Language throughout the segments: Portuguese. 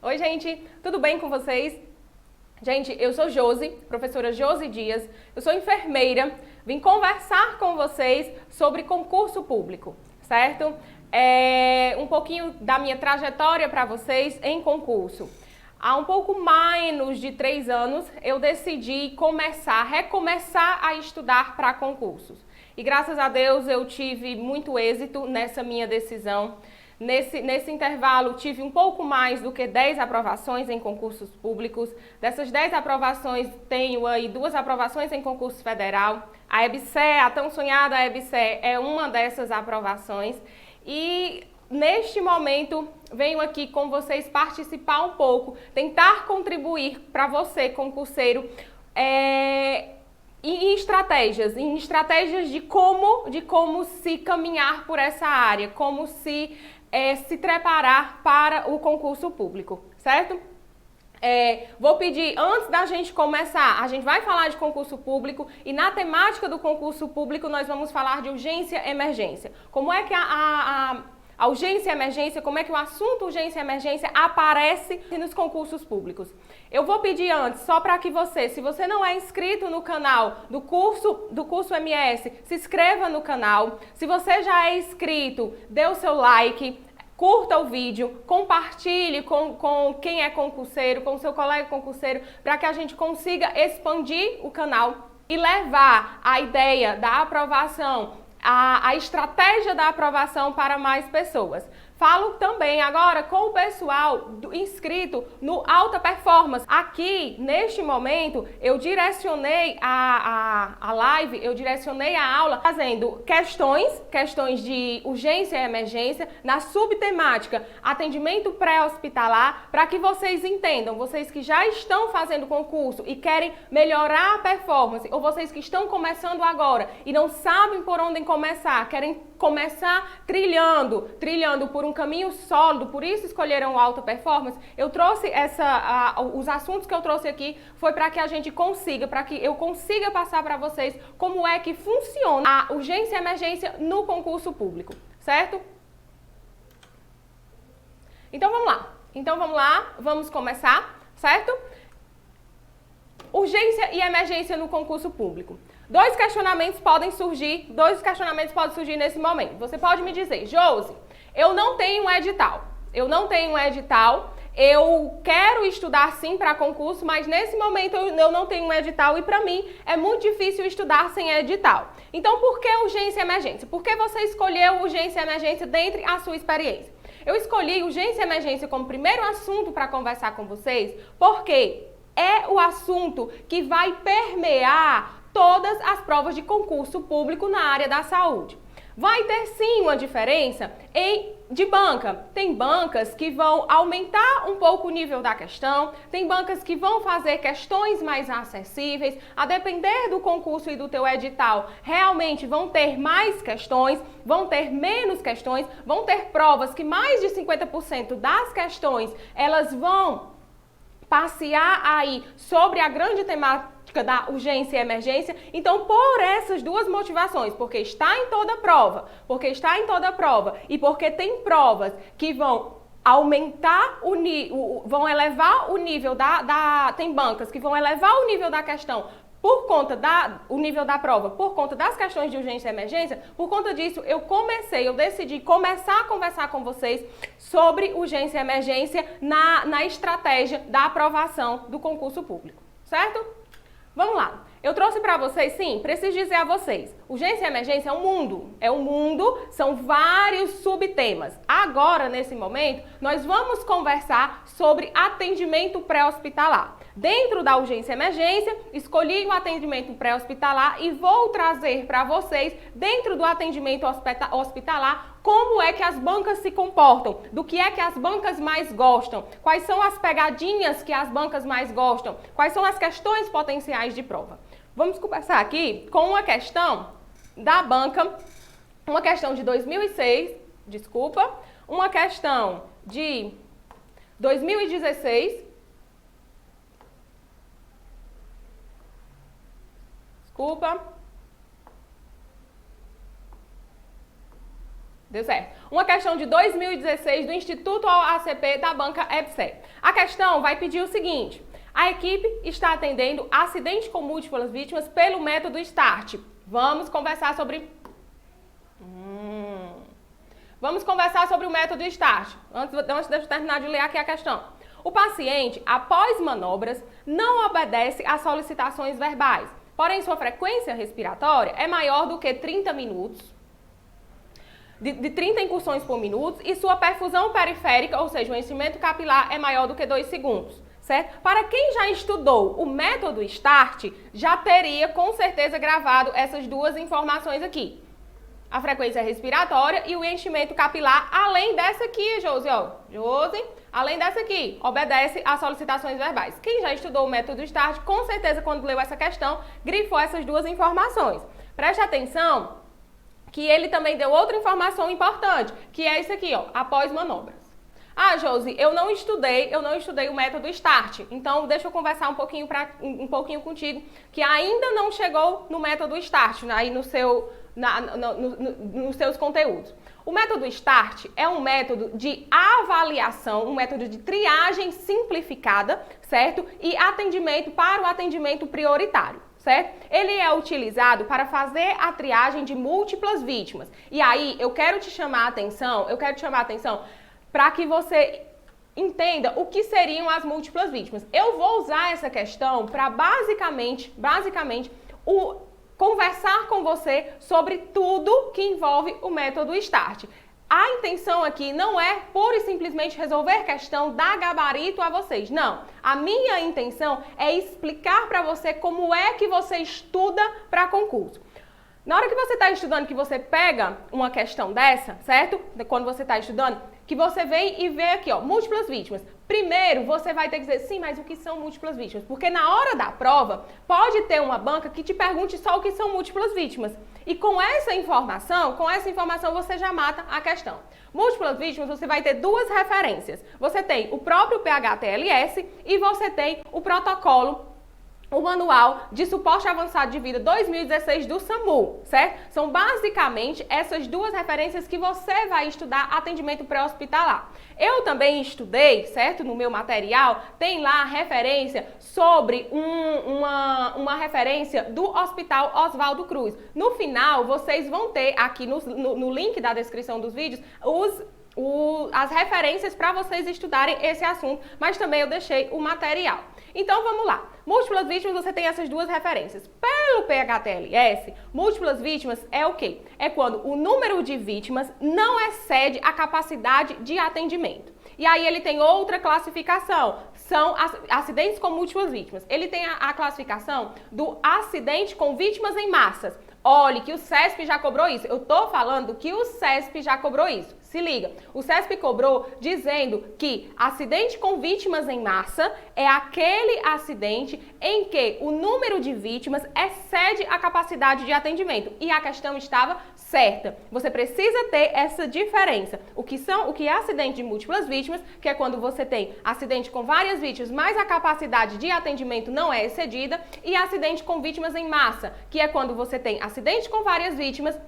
Oi, gente, tudo bem com vocês? Gente, eu sou Josi, professora Josi Dias, eu sou enfermeira, vim conversar com vocês sobre concurso público, certo? Um pouquinho da minha trajetória para vocês em concurso. Há um pouco menos de 3 anos, eu decidi recomeçar a estudar para concursos. E graças a Deus eu tive muito êxito nessa minha decisão. Nesse intervalo, tive um pouco mais do que 10 aprovações em concursos públicos. Dessas 10 aprovações, tenho aí 2 aprovações em concurso federal. A EBSE, a tão sonhada EBSE, é uma dessas aprovações. E neste momento, venho aqui com vocês participar um pouco, tentar contribuir para você, concurseiro, em estratégias de como se caminhar por essa área, como se preparar para o concurso público, certo? Vou pedir, antes da gente começar, a gente vai falar de concurso público e na temática do concurso público nós vamos falar de urgência e emergência. Como é que a urgência e emergência, como é que o assunto urgência e emergência aparece nos concursos públicos. Eu vou pedir antes, só para que você, se você não é inscrito no canal do curso MS, se inscreva no canal. Se você já é inscrito, dê o seu like, curta o vídeo, compartilhe com quem é concurseiro, com o seu colega concurseiro, para que a gente consiga expandir o canal e levar a ideia da aprovação, a estratégia da aprovação para mais pessoas. Falo também agora com o pessoal inscrito no Alta Performance. Aqui, neste momento, eu direcionei a live, eu direcionei a aula fazendo questões de urgência e emergência, na subtemática atendimento pré-hospitalar, para que vocês entendam, vocês que já estão fazendo concurso e querem melhorar a performance, ou vocês que estão começando agora e não sabem por onde começar, querem começar trilhando por um caminho sólido, por isso escolheram o Alta Performance. Eu trouxe os assuntos que eu trouxe aqui foi para que a gente consiga, para que eu consiga passar para vocês como é que funciona a urgência e emergência no concurso público, certo? Então vamos lá, vamos começar, certo? Urgência e emergência no concurso público. Dois questionamentos podem surgir nesse momento. Você pode me dizer, Josi, eu não tenho um edital, eu quero estudar sim para concurso, mas nesse momento eu não tenho um edital e para mim é muito difícil estudar sem edital. Então por que urgência e emergência? Por que você escolheu urgência e emergência dentre a sua experiência? Eu escolhi urgência e emergência como primeiro assunto para conversar com vocês, porque é o assunto que vai permear todas as provas de concurso público na área da saúde. Vai ter sim uma diferença de banca. Tem bancas que vão aumentar um pouco o nível da questão, tem bancas que vão fazer questões mais acessíveis, a depender do concurso e do teu edital, realmente vão ter mais questões, vão ter menos questões, vão ter provas que mais de 50% das questões, elas vão passear aí sobre a grande temática da urgência e emergência. Então, por essas duas motivações, porque está em toda prova e porque tem provas que vão aumentar vão elevar o nível tem bancas que vão elevar o nível da questão o nível da prova, por conta das questões de urgência e emergência. Por conta disso, eu decidi começar a conversar com vocês sobre urgência e emergência na estratégia da aprovação do concurso público, certo? Vamos lá. Eu trouxe para vocês, sim, preciso dizer a vocês, urgência e emergência é um mundo, são vários subtemas. Agora, nesse momento, nós vamos conversar sobre atendimento pré-hospitalar. Dentro da urgência e emergência, escolhi o atendimento pré-hospitalar e vou trazer para vocês, dentro do atendimento hospitalar, como é que as bancas se comportam, do que é que as bancas mais gostam, quais são as pegadinhas que as bancas mais gostam, quais são as questões potenciais de prova. Vamos começar aqui com uma questão da banca, uma questão de 2006, uma questão de 2016, Deu certo. Uma questão de 2016 do Instituto ACP da banca EBSER. A questão vai pedir o seguinte: a equipe está atendendo acidente com múltiplas vítimas pelo método START. Vamos conversar sobre... Vamos conversar sobre o método START. Antes de eu terminar de ler aqui a questão. O paciente, após manobras, não obedece às solicitações verbais. Porém, sua frequência respiratória é maior do que 30 minutos, de 30 incursões por minuto, e sua perfusão periférica, ou seja, o enchimento capilar, é maior do que 2 segundos. Certo? Para quem já estudou o método START, já teria com certeza gravado essas duas informações aqui. A frequência respiratória e o enchimento capilar, além dessa aqui, Josi, ó. Josi, além dessa aqui, obedece às solicitações verbais. Quem já estudou o método START, com certeza, quando leu essa questão, grifou essas duas informações. Preste atenção que ele também deu outra informação importante, que é isso aqui, ó, após manobras. Ah, Josi, eu não estudei o método START. Então, deixa eu conversar um pouquinho contigo, que ainda não chegou no método START, aí nos seus conteúdos. O método START é um método de avaliação, um método de triagem simplificada, certo? E atendimento para o atendimento prioritário. Certo? Ele é utilizado para fazer a triagem de múltiplas vítimas. E aí, eu quero te chamar a atenção para que você entenda o que seriam as múltiplas vítimas. Eu vou usar essa questão para basicamente conversar com você sobre tudo que envolve o método START. A intenção aqui não é pura e simplesmente resolver questão, dar gabarito a vocês. Não. A minha intenção é explicar para você como é que você estuda para concurso. Na hora que você está estudando, que você pega uma questão dessa, certo? Quando você está estudando, que você vem e vê aqui, ó, múltiplas vítimas. Primeiro, você vai ter que dizer, sim, mas o que são múltiplas vítimas? Porque na hora da prova, pode ter uma banca que te pergunte só o que são múltiplas vítimas. E com essa informação você já mata a questão. Múltiplas vítimas, você vai ter duas referências. Você tem o próprio PHTLS e você tem o protocolo, o Manual de Suporte Avançado de Vida 2016 do SAMU, certo? São basicamente essas duas referências que você vai estudar atendimento pré-hospitalar. Eu também estudei, certo? No meu material tem lá a referência sobre uma referência do Hospital Oswaldo Cruz. No final, vocês vão ter aqui no link da descrição dos vídeos as referências para vocês estudarem esse assunto, mas também eu deixei o material. Então vamos lá. Múltiplas vítimas, você tem essas duas referências. Pelo PHTLS, múltiplas vítimas é o quê? É quando o número de vítimas não excede a capacidade de atendimento. E aí ele tem outra classificação, são acidentes com múltiplas vítimas. Ele tem a classificação do acidente com vítimas em massas. Olhe que o CESP já cobrou isso. Eu tô falando que o CESP já cobrou isso. Se liga, o CESP cobrou dizendo que acidente com vítimas em massa é aquele acidente em que o número de vítimas excede a capacidade de atendimento. E a questão estava certa. Você precisa ter essa diferença. O que é acidente de múltiplas vítimas, que é quando você tem acidente com várias vítimas, mas a capacidade de atendimento não é excedida, e acidente com vítimas em massa, que é quando você tem acidente com várias vítimas,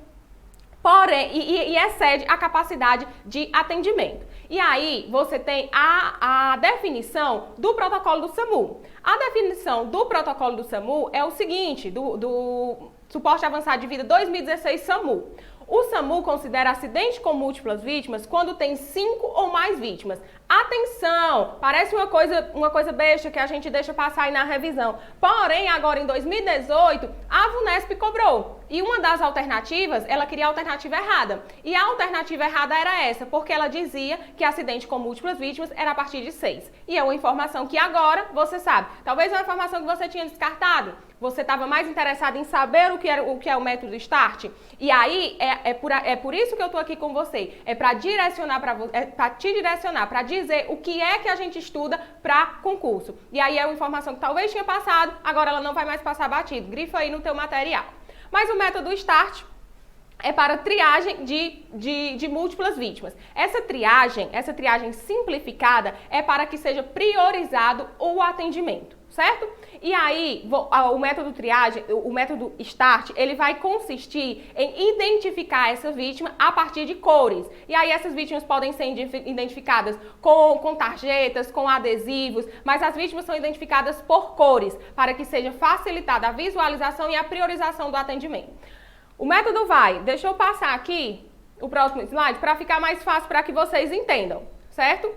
porém, e excede a capacidade de atendimento. E aí, você tem a definição do protocolo do SAMU. A definição do protocolo do SAMU é o seguinte, do Suporte Avançado de Vida 2016 SAMU. O SAMU considera acidente com múltiplas vítimas quando tem 5 ou mais vítimas. Atenção! Parece uma coisa besta que a gente deixa passar aí na revisão. Porém, agora em 2018, a VUNESP cobrou. E uma das alternativas, ela queria a alternativa errada. E a alternativa errada era essa, porque ela dizia que acidente com múltiplas vítimas era a partir de 6. E é uma informação que agora você sabe. Talvez uma informação que você tinha descartado. Você estava mais interessado em saber o que é o método START. E aí, é por isso que eu estou aqui com você. É para direcionar para te direcionar, para dizer o que é que a gente estuda para concurso. E aí é uma informação que talvez tinha passado, agora ela não vai mais passar batido. Grifa aí no teu material. Mas o método START é para triagem de múltiplas vítimas. Essa triagem simplificada é para que seja priorizado o atendimento, certo? E aí, o método triagem, o método START, ele vai consistir em identificar essa vítima a partir de cores. E aí essas vítimas podem ser identificadas com tarjetas, com adesivos, mas as vítimas são identificadas por cores, para que seja facilitada a visualização e a priorização do atendimento. O método deixa eu passar aqui o próximo slide para ficar mais fácil para que vocês entendam, certo?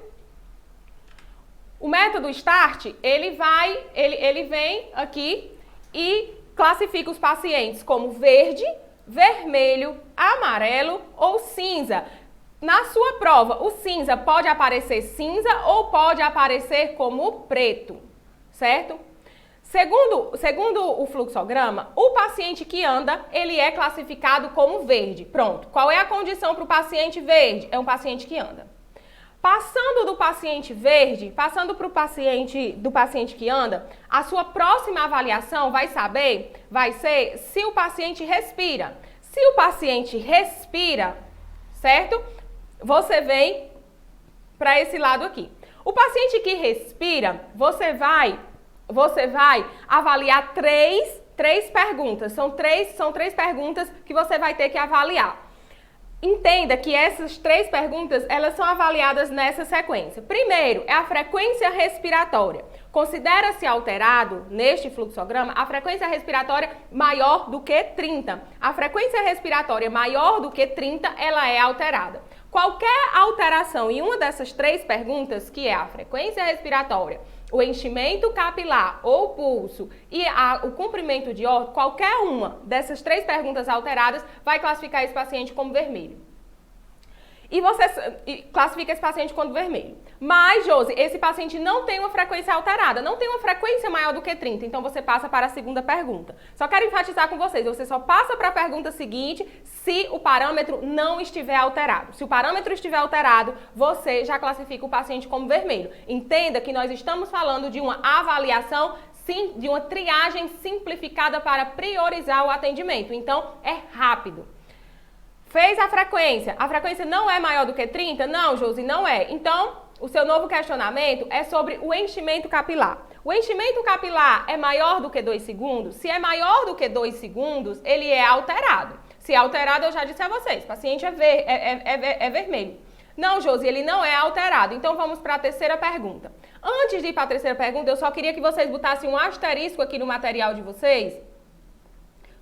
O método START, ele vem aqui e classifica os pacientes como verde, vermelho, amarelo ou cinza. Na sua prova, o cinza pode aparecer cinza ou pode aparecer como preto, certo? Segundo o fluxograma, o paciente que anda, ele é classificado como verde. Pronto. Qual é a condição para o paciente verde? É um paciente que anda. Passando do paciente verde, passando para o paciente que anda, a sua próxima avaliação vai ser se o paciente respira. Se o paciente respira, certo? Você vem para esse lado aqui. O paciente que respira, você vai avaliar três perguntas. São três perguntas que você vai ter que avaliar. Entenda que essas três perguntas, elas são avaliadas nessa sequência. Primeiro, é a frequência respiratória. Considera-se alterado, neste fluxograma, a frequência respiratória maior do que 30. A frequência respiratória maior do que 30, ela é alterada. Qualquer alteração em uma dessas três perguntas, que é a frequência respiratória, o enchimento capilar ou pulso e o comprimento de ordem, qualquer uma dessas três perguntas alteradas vai classificar esse paciente como vermelho. E você classifica esse paciente como vermelho. Mas, Josi, esse paciente não tem uma frequência alterada, não tem uma frequência maior do que 30, então você passa para a segunda pergunta. Só quero enfatizar com vocês, você só passa para a pergunta seguinte se o parâmetro não estiver alterado. Se o parâmetro estiver alterado, você já classifica o paciente como vermelho. Entenda que nós estamos falando de uma avaliação, sim, de uma triagem simplificada para priorizar o atendimento. Então, é rápido. Fez a frequência não é maior do que 30? Não, Josi, não é. Então, o seu novo questionamento é sobre o enchimento capilar. O enchimento capilar é maior do que 2 segundos? Se é maior do que 2 segundos, ele é alterado. Se é alterado, eu já disse a vocês, o paciente é vermelho. Não, Josi, ele não é alterado. Então, vamos para a terceira pergunta. Antes de ir para a terceira pergunta, eu só queria que vocês botassem um asterisco aqui no material de vocês.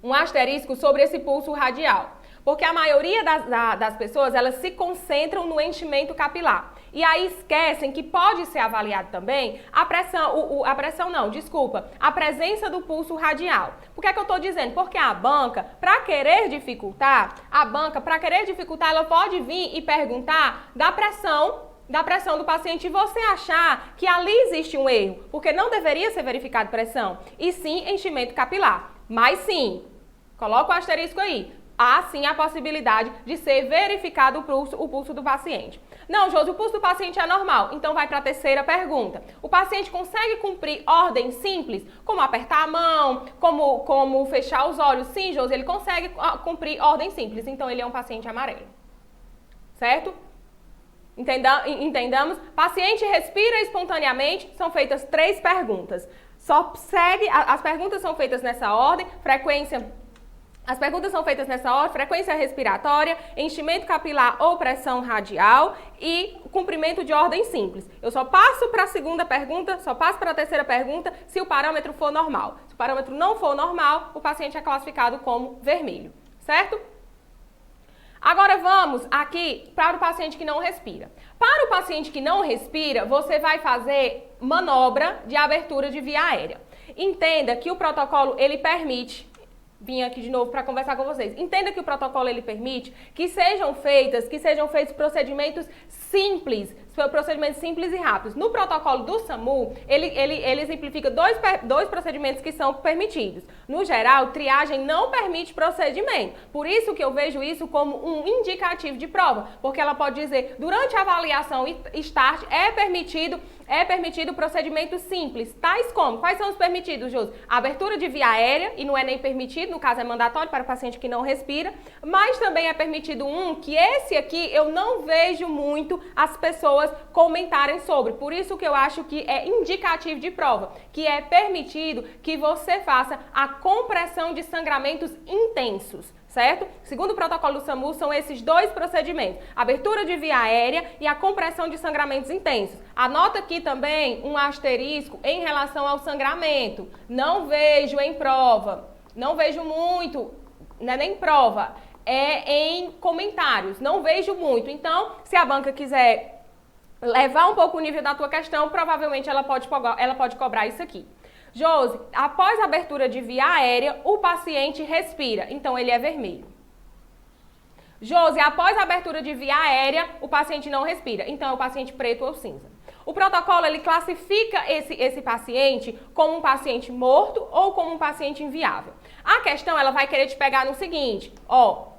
Um asterisco sobre esse pulso radial. Porque a maioria das pessoas, elas se concentram no enchimento capilar. E aí esquecem que pode ser avaliado também a presença do pulso radial. Por que é que eu estou dizendo? Porque a banca, para querer dificultar, ela pode vir e perguntar da pressão do paciente e você achar que ali existe um erro, porque não deveria ser verificado pressão, e sim enchimento capilar. Mas sim, coloca o asterisco aí. Há sim a possibilidade de ser verificado o pulso do paciente. Não, Josi, o pulso do paciente é normal. Então vai para a terceira pergunta. O paciente consegue cumprir ordens simples, como apertar a mão, como fechar os olhos? Sim, Josi, ele consegue cumprir ordens simples. Então ele é um paciente amarelo. Certo? Entendamos? Paciente respira espontaneamente, são feitas 3 perguntas. Só segue, as perguntas são feitas nessa ordem, As perguntas são feitas nessa ordem: frequência respiratória, enchimento capilar ou pressão radial e cumprimento de ordem simples. Eu só passo para a segunda pergunta, só passo para a terceira pergunta se o parâmetro for normal. Se o parâmetro não for normal, o paciente é classificado como vermelho, certo? Agora vamos aqui para o paciente que não respira. Para o paciente que não respira, você vai fazer manobra de abertura de via aérea. Entenda que o protocolo, ele permite... Vim aqui de novo para conversar com vocês. Entenda que o protocolo ele permite que sejam feitos procedimentos simples e rápidos. No protocolo do SAMU, ele exemplifica dois procedimentos que são permitidos. No geral, triagem não permite procedimento. Por isso que eu vejo isso como um indicativo de prova, porque ela pode dizer, durante a avaliação START, é permitido procedimentos simples, tais como, quais são os permitidos, Josi? Abertura de via aérea, e não é nem permitido, no caso é mandatório para o paciente que não respira, mas também é permitido que esse aqui eu não vejo muito as pessoas pessoas comentarem sobre. Por isso que eu acho que é indicativo de prova, que é permitido que você faça a compressão de sangramentos intensos, certo? Segundo o protocolo do SAMU, são esses dois procedimentos, abertura de via aérea e a compressão de sangramentos intensos. Anota aqui também um asterisco em relação ao sangramento. Não vejo em prova, não vejo muito, não é nem prova, é em comentários, não vejo muito. Então, se a banca quiser levar um pouco o nível da tua questão, provavelmente ela pode cobrar isso aqui. Josi, após a abertura de via aérea, o paciente respira, então ele é vermelho. Josi, após a abertura de via aérea, o paciente não respira, então é o paciente preto ou cinza. O protocolo, ele classifica esse paciente como um paciente morto ou como um paciente inviável. A questão, ela vai querer te pegar no seguinte, ó,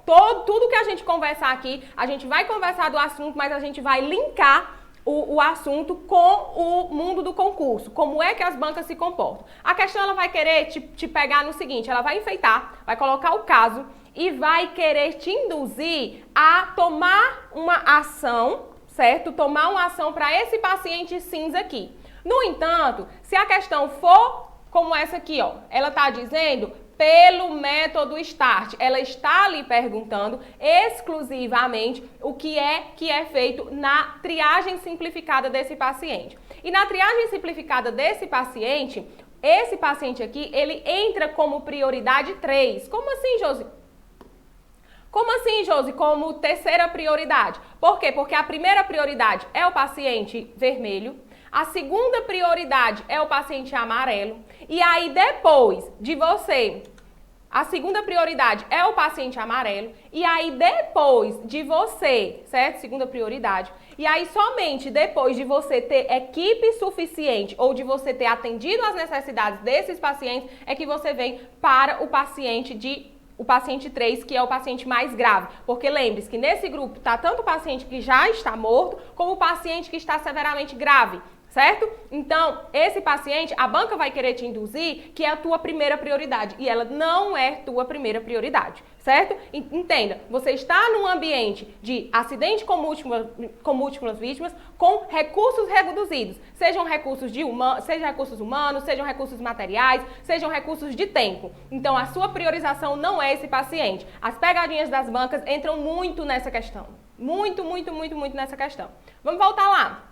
tudo que a gente conversar aqui, a gente vai conversar do assunto, mas a gente vai linkar o assunto com o mundo do concurso, como é que as bancas se comportam. A questão, ela vai querer te pegar no seguinte, ela vai enfeitar, vai colocar o caso e vai querer te induzir a tomar uma ação, certo? Tomar uma ação para esse paciente cinza aqui. No entanto, se a questão for como essa aqui, ó, ela está dizendo pelo método START, ela está lhe perguntando exclusivamente o que é feito na triagem simplificada desse paciente. E na triagem simplificada desse paciente, esse paciente aqui, ele entra como prioridade 3. Como assim, Josi? Como assim, Josi? Como terceira prioridade. Por quê? Porque a primeira prioridade é o paciente vermelho, a segunda prioridade é o paciente amarelo, e aí depois de você, a segunda prioridade é o paciente amarelo, e aí depois de você, certo? Segunda prioridade, e aí somente depois de você ter equipe suficiente ou de você ter atendido às necessidades desses pacientes, é que você vem para o paciente 3, que é o paciente mais grave. Porque lembre-se que nesse grupo está tanto o paciente que já está morto, como o paciente que está severamente grave, certo? Então, esse paciente, a banca vai querer te induzir que é a tua primeira prioridade, e ela não é tua primeira prioridade, certo? Entenda, você está num ambiente de acidente com múltiplas vítimas, com recursos reduzidos, sejam recursos humanos, sejam recursos materiais, sejam recursos de tempo. Então, a sua priorização não é esse paciente. As pegadinhas das bancas entram muito nessa questão. Muito nessa questão. Vamos voltar lá.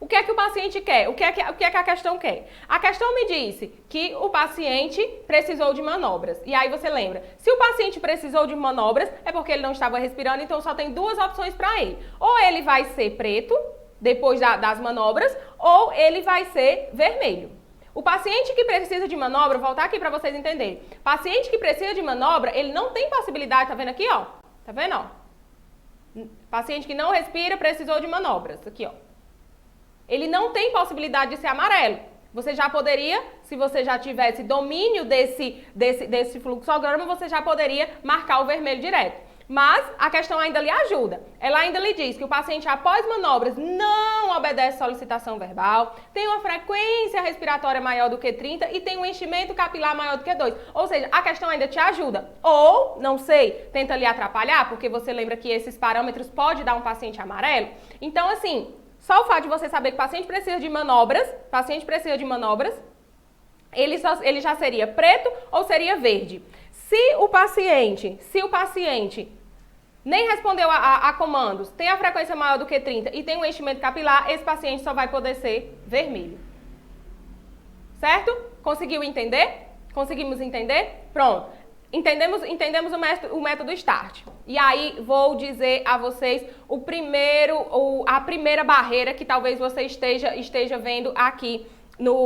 O que é que o paciente quer? O que é que a questão quer? A questão me disse que o paciente precisou de manobras. E aí você lembra, se o paciente precisou de manobras, é porque ele não estava respirando, então só tem duas opções para ele. Ou ele vai ser preto, depois das manobras, ou ele vai ser vermelho. O paciente que precisa de manobra, vou voltar aqui para vocês entenderem. Paciente que precisa de manobra, ele não tem possibilidade, tá vendo aqui, ó? Tá vendo, ó? Paciente que não respira, precisou de manobras, aqui, ó. Ele não tem possibilidade de ser amarelo. Você já poderia, se você já tivesse domínio desse fluxograma, você já poderia marcar o vermelho direto. Mas a questão ainda lhe ajuda. Ela ainda lhe diz que o paciente, após manobras, não obedece solicitação verbal, tem uma frequência respiratória maior do que 30 e tem um enchimento capilar maior do que 2. Ou seja, a questão ainda te ajuda. Ou, não sei, tenta lhe atrapalhar, porque você lembra que esses parâmetros podem dar um paciente amarelo. Então, assim, só o fato de você saber que o paciente precisa de manobras, ele já seria preto ou seria verde. Se o paciente nem respondeu a comandos, tem a frequência maior do que 30 e tem um enchimento capilar, esse paciente só vai poder ser vermelho. Certo? Conseguiu entender? Conseguimos entender? Pronto. Entendemos o método START. E aí vou dizer a vocês a primeira barreira que talvez você esteja vendo aqui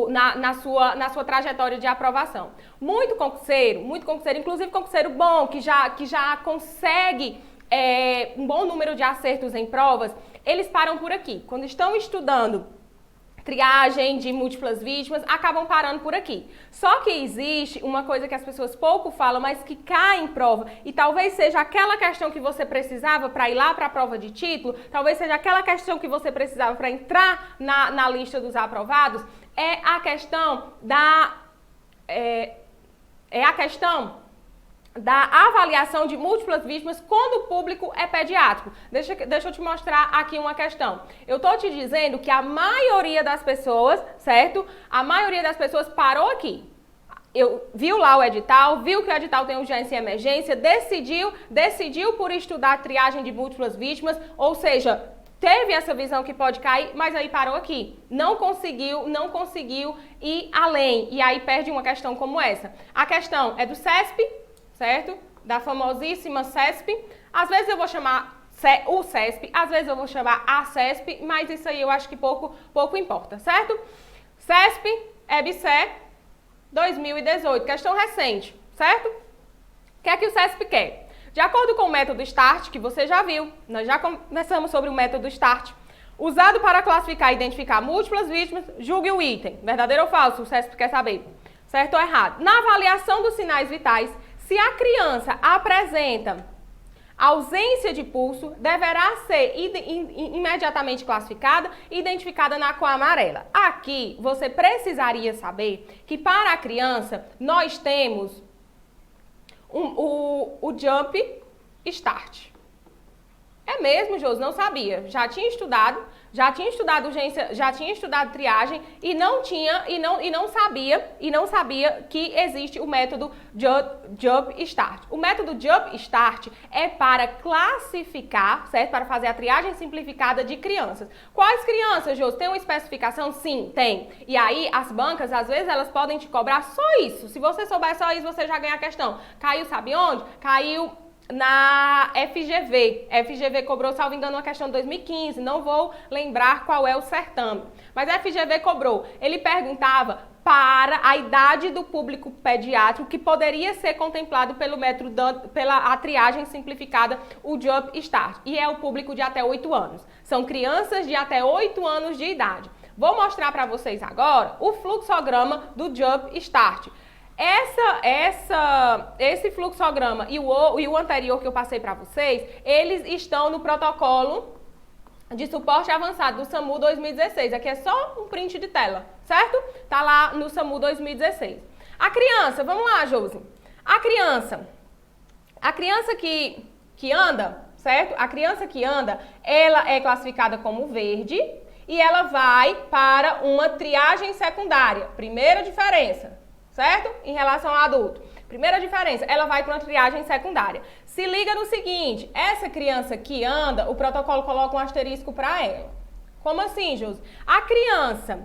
na sua trajetória de aprovação. Muito concurseiro, inclusive concurseiro bom, que já consegue um bom número de acertos em provas, eles param por aqui. Quando estão estudando triagem de múltiplas vítimas, acabam parando por aqui. Só que existe uma coisa que as pessoas pouco falam, mas que cai em prova, e talvez seja aquela questão que você precisava para ir lá para a prova de título, talvez seja aquela questão que você precisava para entrar na lista dos aprovados, é a questão da avaliação de múltiplas vítimas quando o público é pediátrico. Deixa eu te mostrar aqui uma questão. Eu tô te dizendo que a maioria das pessoas, certo? A maioria das pessoas parou aqui. Viu lá o edital, viu que o edital tem urgência e emergência, decidiu por estudar triagem de múltiplas vítimas, ou seja, teve essa visão que pode cair, mas aí parou aqui. Não conseguiu ir além. E aí perde uma questão como essa. A questão é do CESP, certo? Da famosíssima CESP. Às vezes eu vou chamar o CESP, às vezes eu vou chamar a CESP, mas isso aí eu acho que pouco importa, certo? CESP, EBSE, 2018, questão recente, certo? O que é que o CESP quer? De acordo com o método START, que você já viu, nós já conversamos sobre o método START, usado para classificar e identificar múltiplas vítimas, julgue o item. Verdadeiro ou falso? O CESP quer saber. Certo ou errado? Na avaliação dos sinais vitais, se a criança apresenta ausência de pulso, deverá ser imediatamente classificada e identificada na cor amarela. Aqui, você precisaria saber que para a criança, nós temos o Jump Start. É mesmo, Josi, não sabia. Já tinha estudado urgência, já tinha estudado triagem e não sabia que existe o método Jump Start. O método Jump Start é para classificar, certo? Para fazer a triagem simplificada de crianças. Quais crianças, Josi? Tem uma especificação? Sim, tem. E aí, as bancas, às vezes, elas podem te cobrar só isso. Se você souber só isso, você já ganha a questão. Caiu, sabe onde? Caiu na FGV. FGV cobrou, salvo engano, uma questão de 2015. Não vou lembrar qual é o certame. Mas a FGV cobrou. Ele perguntava para a idade do público pediátrico que poderia ser contemplado pelo método pela triagem simplificada, o Jump Start. E é o público de até 8 anos. São crianças de até 8 anos de idade. Vou mostrar para vocês agora o fluxograma do Jump Start. Esse fluxograma e o anterior que eu passei para vocês, eles estão no protocolo de suporte avançado do SAMU 2016. Aqui é só um print de tela, certo? Tá lá no SAMU 2016. A criança, vamos lá, Josi. A criança que anda, certo? A criança que anda, ela é classificada como verde e ela vai para uma triagem secundária. Primeira diferença. Certo? Em relação ao adulto. Primeira diferença, ela vai para uma triagem secundária. Se liga no seguinte, essa criança que anda, o protocolo coloca um asterisco para ela. Como assim, Josi? A criança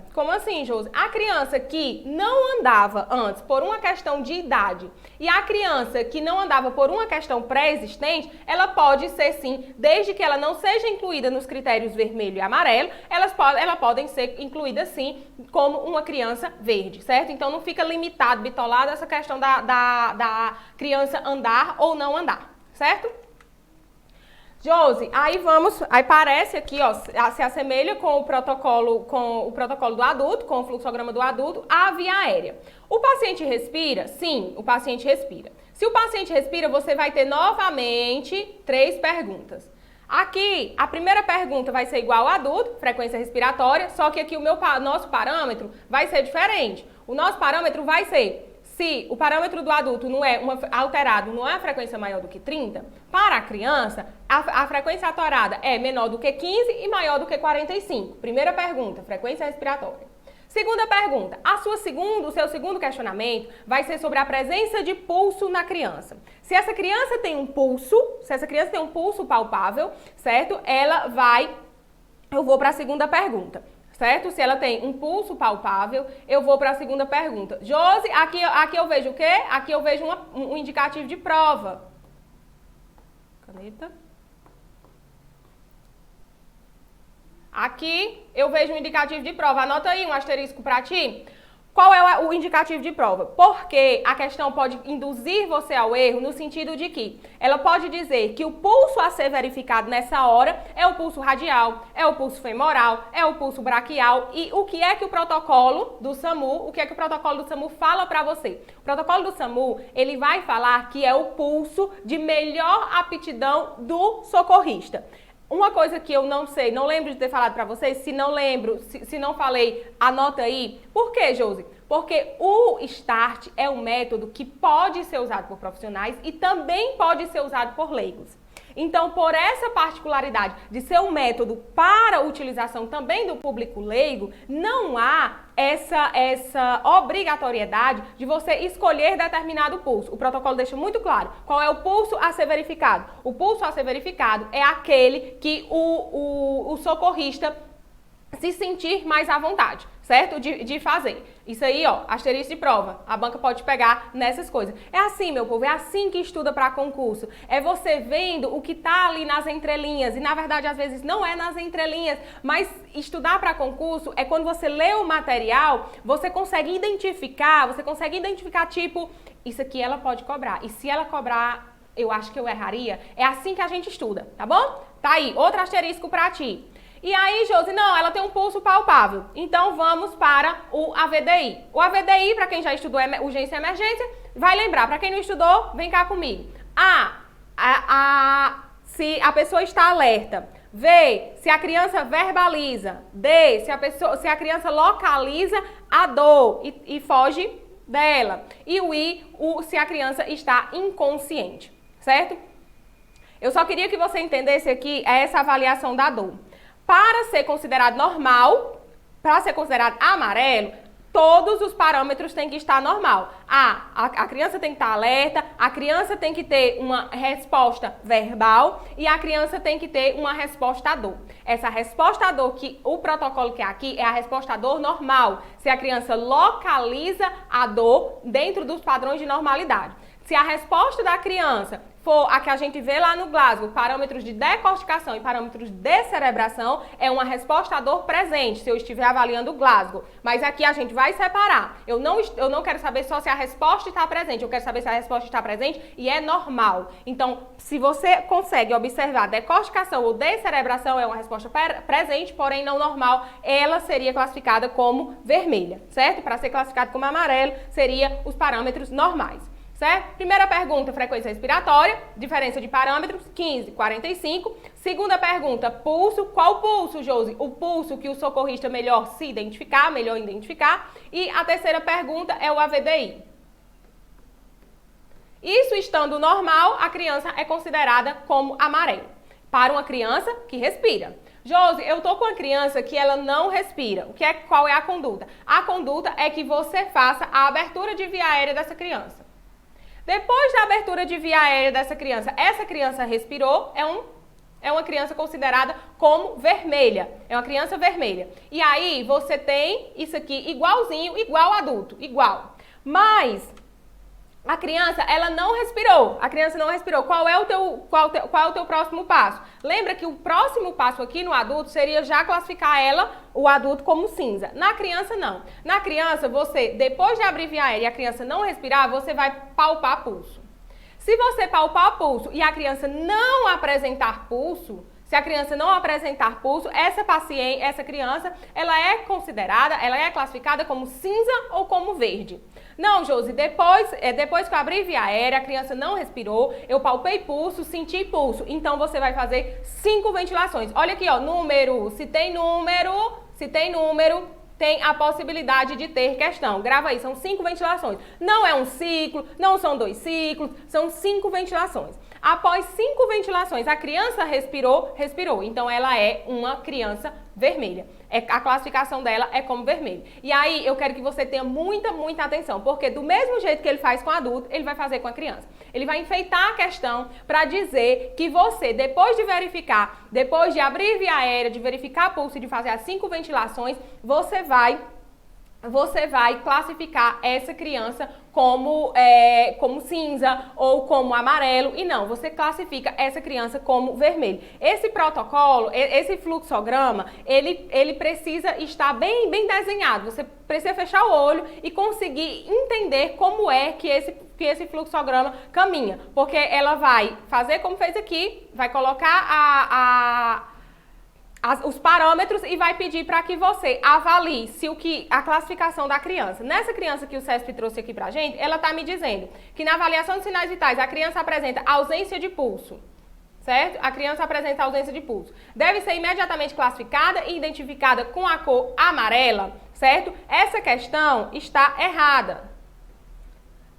que não andava antes por uma questão de idade e a criança que não andava por uma questão pré-existente, ela pode ser sim, desde que ela não seja incluída nos critérios vermelho e amarelo, elas podem ser incluídas sim como uma criança verde, certo? Então não fica limitado, bitolado essa questão da criança andar ou não andar, certo? Josi, aí parece aqui, ó, se assemelha com o protocolo do adulto, com o fluxograma do adulto, a via aérea. O paciente respira? Sim, o paciente respira. Se o paciente respira, você vai ter novamente 3 perguntas. Aqui, a primeira pergunta vai ser igual ao adulto, frequência respiratória, só que aqui o nosso parâmetro vai ser diferente. O nosso parâmetro vai ser... Se o parâmetro do adulto não é alterado, não é a frequência maior do que 30, para a criança, a frequência alterada é menor do que 15 e maior do que 45. Primeira pergunta, frequência respiratória. Segunda pergunta, o seu segundo questionamento vai ser sobre a presença de pulso na criança. Se essa criança tem um pulso palpável, certo? Eu vou para a segunda pergunta. Certo? Se ela tem um pulso palpável, eu vou para a segunda pergunta. Josi, aqui eu vejo o quê? Aqui eu vejo um indicativo de prova. Caneta. Aqui eu vejo um indicativo de prova. Anota aí um asterisco para ti. Qual é o indicativo de prova? Porque a questão pode induzir você ao erro no sentido de que ela pode dizer que o pulso a ser verificado nessa hora é o pulso radial, é o pulso femoral, é o pulso braquial e o que é que o protocolo do SAMU fala para você? O protocolo do SAMU, ele vai falar que é o pulso de melhor aptidão do socorrista. Uma coisa que eu não sei, não lembro de ter falado para vocês, se não lembro, se não falei, anota aí. Por quê, Josi? Porque o START é um método que pode ser usado por profissionais e também pode ser usado por leigos. Então, por essa particularidade de ser um método para utilização também do público leigo, não há essa obrigatoriedade de você escolher determinado pulso. O protocolo deixa muito claro qual é o pulso a ser verificado. O pulso a ser verificado é aquele que o socorrista se sentir mais à vontade, certo? De fazer. Isso aí, ó, asterisco de prova. A banca pode pegar nessas coisas. É assim, meu povo, é assim que estuda para concurso. É você vendo o que tá ali nas entrelinhas. E, na verdade, às vezes não é nas entrelinhas, mas estudar para concurso é quando você lê o material, você consegue identificar, tipo, isso aqui ela pode cobrar. E se ela cobrar, eu acho que eu erraria. É assim que a gente estuda, tá bom? Tá aí, outro asterisco para ti. E aí, Josi, não, ela tem um pulso palpável. Então, vamos para o AVDI. O AVDI, para quem já estudou urgência e emergência, vai lembrar. Para quem não estudou, vem cá comigo. Se a pessoa está alerta. V, se a criança verbaliza. D, se a criança localiza a dor e foge dela. E o I, se a criança está inconsciente, certo? Eu só queria que você entendesse aqui essa avaliação da dor. Para ser considerado normal, para ser considerado amarelo, todos os parâmetros têm que estar normal. A criança tem que estar alerta, a criança tem que ter uma resposta verbal e a criança tem que ter uma resposta à dor. Essa resposta à dor que o protocolo quer aqui é a resposta à dor normal, se a criança localiza a dor dentro dos padrões de normalidade. Se a resposta da criança for a que a gente vê lá no Glasgow, parâmetros de decorticação e parâmetros de descerebração, é uma resposta à dor presente, se eu estiver avaliando o Glasgow. Mas aqui a gente vai separar. Eu não quero saber só se a resposta está presente, eu quero saber se a resposta está presente e é normal. Então, se você consegue observar decorticação ou descerebração, é uma resposta presente, porém não normal, ela seria classificada como vermelha, certo? Para ser classificado como amarelo, seria os parâmetros normais. Certo? Primeira pergunta, frequência respiratória, diferença de parâmetros, 15, 45. Segunda pergunta, pulso. Qual pulso, Josi? O pulso que o socorrista melhor identificar. E a terceira pergunta é o AVDI. Isso estando normal, a criança é considerada como amarelo. Para uma criança que respira. Josi, eu tô com uma criança que ela não respira. Qual é a conduta? A conduta é que você faça a abertura de via aérea dessa criança. Depois da abertura de via aérea dessa criança, essa criança respirou, é uma criança considerada como vermelha. É uma criança vermelha. E aí você tem isso aqui igualzinho, igual adulto, igual. Mas a criança, ela não respirou. A criança não respirou. Qual é o teu próximo passo? Lembra que o próximo passo aqui no adulto seria já classificar o adulto, como cinza. Na criança, não. Na criança, você, depois de abrir via aérea e a criança não respirar, você vai palpar pulso. Se você palpar pulso e a criança não apresentar pulso, essa criança, ela é classificada como cinza ou como verde. Não, Josi, depois que eu abri via aérea, a criança não respirou, eu palpei pulso, senti pulso. Então, você vai fazer 5 ventilações. Olha aqui, ó, número, se tem número, tem a possibilidade de ter questão. Grava aí, são 5 ventilações. Não é um ciclo, não são 2 ciclos, são 5 ventilações. Após 5 ventilações, a criança respirou. Então, ela é uma criança vermelha. A classificação dela é como vermelho. E aí, eu quero que você tenha muita atenção, porque do mesmo jeito que ele faz com o adulto, ele vai fazer com a criança. Ele vai enfeitar a questão para dizer que você, depois de abrir via aérea, de verificar pulso e de fazer as 5 ventilações, você vai classificar essa criança como cinza ou como amarelo e não, você classifica essa criança como vermelho. Esse protocolo, esse fluxograma, ele precisa estar bem desenhado. Você precisa fechar o olho e conseguir entender como é que esse fluxograma caminha, porque ela vai fazer como fez aqui, vai colocar os parâmetros e vai pedir para que você avalie a classificação da criança. Nessa criança que o CESP trouxe aqui pra gente, ela está me dizendo que na avaliação de sinais vitais a criança apresenta ausência de pulso. certo? A criança apresenta ausência de pulso. Deve ser imediatamente classificada e identificada com a cor amarela, certo? Essa questão está errada.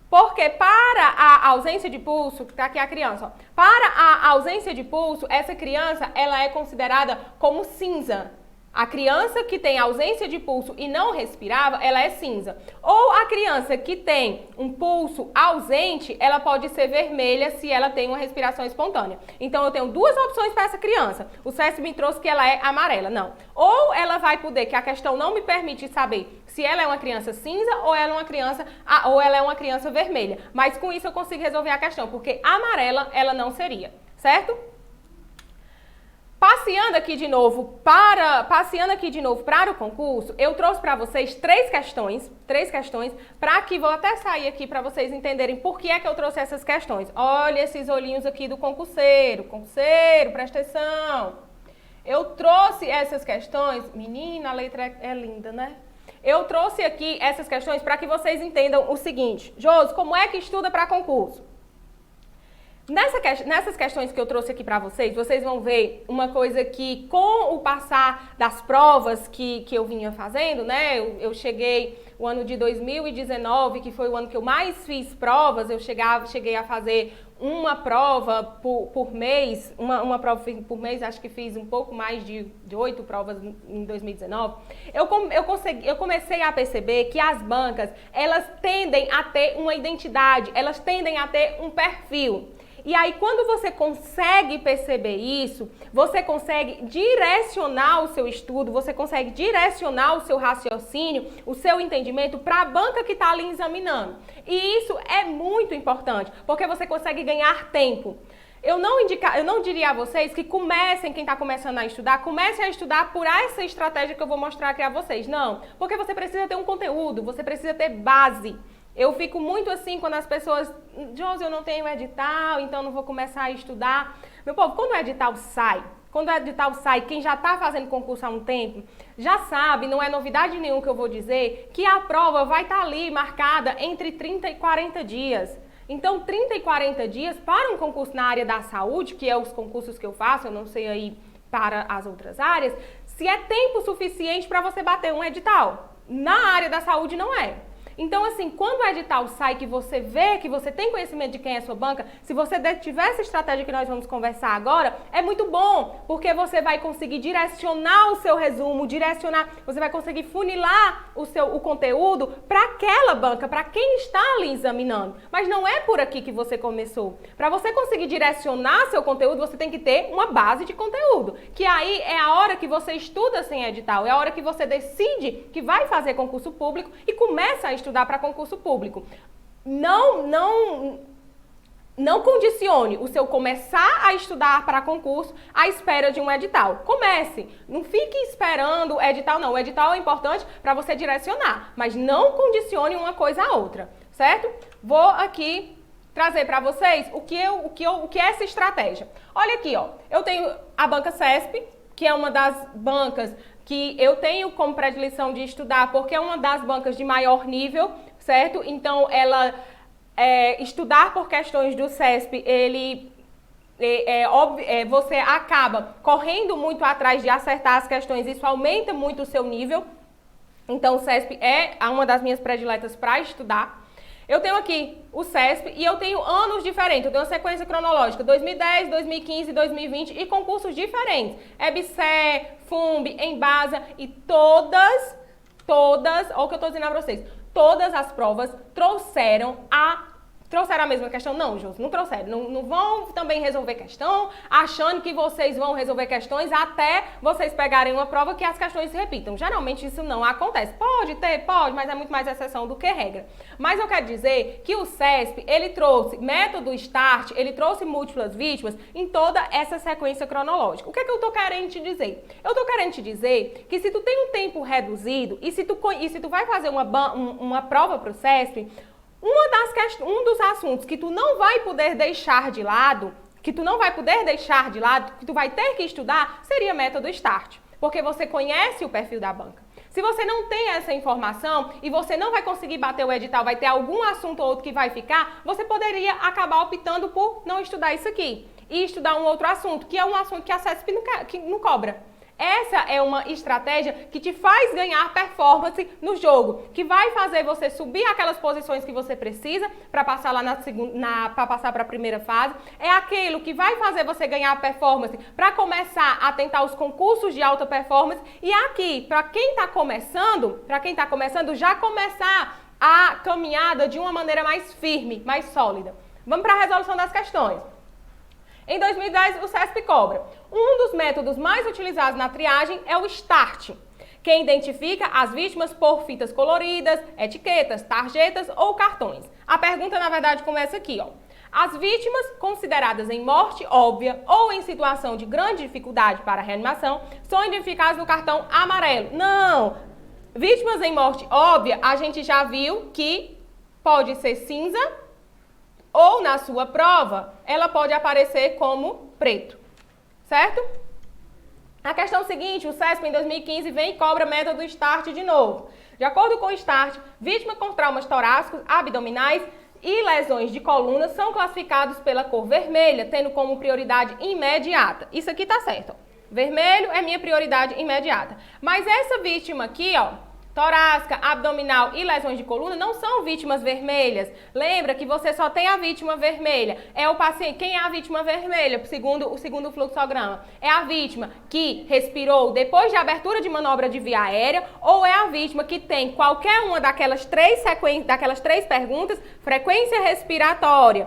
Porque para a ausência de pulso, que está aqui a criança, ó, para a ausência de pulso, essa criança ela é considerada como cinza. A criança que tem ausência de pulso e não respirava, ela é cinza. Ou a criança que tem um pulso ausente, ela pode ser vermelha se ela tem uma respiração espontânea. Então eu tenho duas opções para essa criança. O CESP me trouxe que ela é amarela, não. Ou ela vai poder, que a questão não me permite saber se ela é uma criança cinza ou ela é uma criança vermelha. Mas com isso eu consigo resolver a questão, porque amarela ela não seria, certo? Passeando aqui de novo para o concurso, eu trouxe para vocês três questões, para que vou até sair aqui para vocês entenderem por que é que eu trouxe essas questões. Olha esses olhinhos aqui do concurseiro, presta atenção. Eu trouxe essas questões, menina, a letra é linda, né? Eu trouxe aqui essas questões para que vocês entendam o seguinte. Josi, como é que estuda para concurso? Nessas questões que eu trouxe aqui para vocês, vocês vão ver uma coisa que com o passar das provas que eu vinha fazendo, né? Eu cheguei o ano de 2019, que foi o ano que eu mais fiz provas, eu cheguei a fazer uma prova por mês, uma prova por mês, acho que fiz um pouco mais de 8 provas em 2019. Eu comecei a perceber que as bancas, elas tendem a ter uma identidade, elas tendem a ter um perfil. E aí, quando você consegue perceber isso, você consegue direcionar o seu estudo, você consegue direcionar o seu raciocínio, o seu entendimento para a banca que está ali examinando. E isso é muito importante, porque você consegue ganhar tempo. Eu não diria a vocês que quem está começando a estudar, comece a estudar por essa estratégia que eu vou mostrar aqui a vocês. Não, porque você precisa ter um conteúdo, você precisa ter base. Eu fico muito assim quando as pessoas, Josi, eu não tenho edital, então não vou começar a estudar. Meu povo, quando o edital sai, quem já está fazendo concurso há um tempo, já sabe, não é novidade nenhuma que eu vou dizer, que a prova vai estar ali marcada entre 30 e 40 dias. Então, 30 e 40 dias para um concurso na área da saúde, que é os concursos que eu faço, eu não sei aí para as outras áreas, se é tempo suficiente para você bater um edital. Na área da saúde não é. Então, assim, quando o edital sai, que você vê, que você tem conhecimento de quem é a sua banca, se você tiver essa estratégia que nós vamos conversar agora, é muito bom, porque você vai conseguir direcionar o seu resumo, você vai conseguir funilar o conteúdo para aquela banca, para quem está ali examinando. Mas não é por aqui que você começou. Para você conseguir direcionar seu conteúdo, você tem que ter uma base de conteúdo, que aí é a hora que você estuda sem edital, é a hora que você decide que vai fazer concurso público e começa a estudar para concurso público. Não condicione o seu começar a estudar para concurso à espera de um edital. Comece. Não fique esperando o edital, não. O edital é importante para você direcionar, mas não condicione uma coisa à outra, certo? Vou aqui trazer para vocês o que é essa estratégia. Olha aqui, ó. Eu tenho a banca CESP, que é uma das bancas que eu tenho como predileção de estudar, porque é uma das bancas de maior nível, certo? Então, estudar por questões do CESP, você acaba correndo muito atrás de acertar as questões, isso aumenta muito o seu nível. Então, o CESP é uma das minhas prediletas para estudar. Eu tenho aqui o CESP e eu tenho anos diferentes, eu tenho uma sequência cronológica, 2010, 2015, 2020 e concursos diferentes. EBSER, FUMB, Embasa e todas, olha o que eu estou dizendo para vocês, todas as provas trouxeram a mesma questão? Não, Josi, não trouxeram. Não vão também resolver questão, achando que vocês vão resolver questões até vocês pegarem uma prova que as questões se repitam. Geralmente isso não acontece. Pode, mas é muito mais exceção do que regra. Mas eu quero dizer que o CESP, ele trouxe método START, ele trouxe múltiplas vítimas em toda essa sequência cronológica. O que é que eu estou querendo te dizer? Eu estou querendo te dizer que se tu tem um tempo reduzido e se tu vai fazer uma prova para o CESP, um dos assuntos que tu não vai poder deixar de lado, que tu vai ter que estudar, seria método START, porque você conhece o perfil da banca. Se você não tem essa informação e você não vai conseguir bater o edital, vai ter algum assunto ou outro que vai ficar, você poderia acabar optando por não estudar isso aqui. e estudar um outro assunto, que é um assunto que a CESP não cobra. Essa é uma estratégia que te faz ganhar performance no jogo, que vai fazer você subir aquelas posições que você precisa para passar lá para passar para a primeira fase. É aquilo que vai fazer você ganhar performance para começar a tentar os concursos de alta performance. E aqui, para quem está começando, já começar a caminhada de uma maneira mais firme, mais sólida. Vamos para a resolução das questões. Em 2010, o CESP cobra. Um dos métodos mais utilizados na triagem é o START, que identifica as vítimas por fitas coloridas, etiquetas, tarjetas ou cartões. A pergunta, na verdade, começa aqui, ó. As vítimas consideradas em morte óbvia ou em situação de grande dificuldade para a reanimação são identificadas no cartão amarelo. Não! Vítimas em morte óbvia, a gente já viu que pode ser cinza, ou na sua prova, ela pode aparecer como preto, certo? A questão seguinte, o CESP em 2015 vem e cobra método START de novo. De acordo com o START, vítimas com traumas torácicos, abdominais e lesões de coluna são classificados pela cor vermelha, tendo como prioridade imediata. Isso aqui tá certo, ó. Vermelho é minha prioridade imediata. Mas essa vítima aqui, ó, torácica, abdominal e lesões de coluna não são vítimas vermelhas. Lembra que você só tem a vítima vermelha. É o paciente. Quem é a vítima vermelha, segundo o fluxograma? É a vítima que respirou depois de abertura de manobra de via aérea ou é a vítima que tem qualquer uma daquelas três perguntas, frequência respiratória,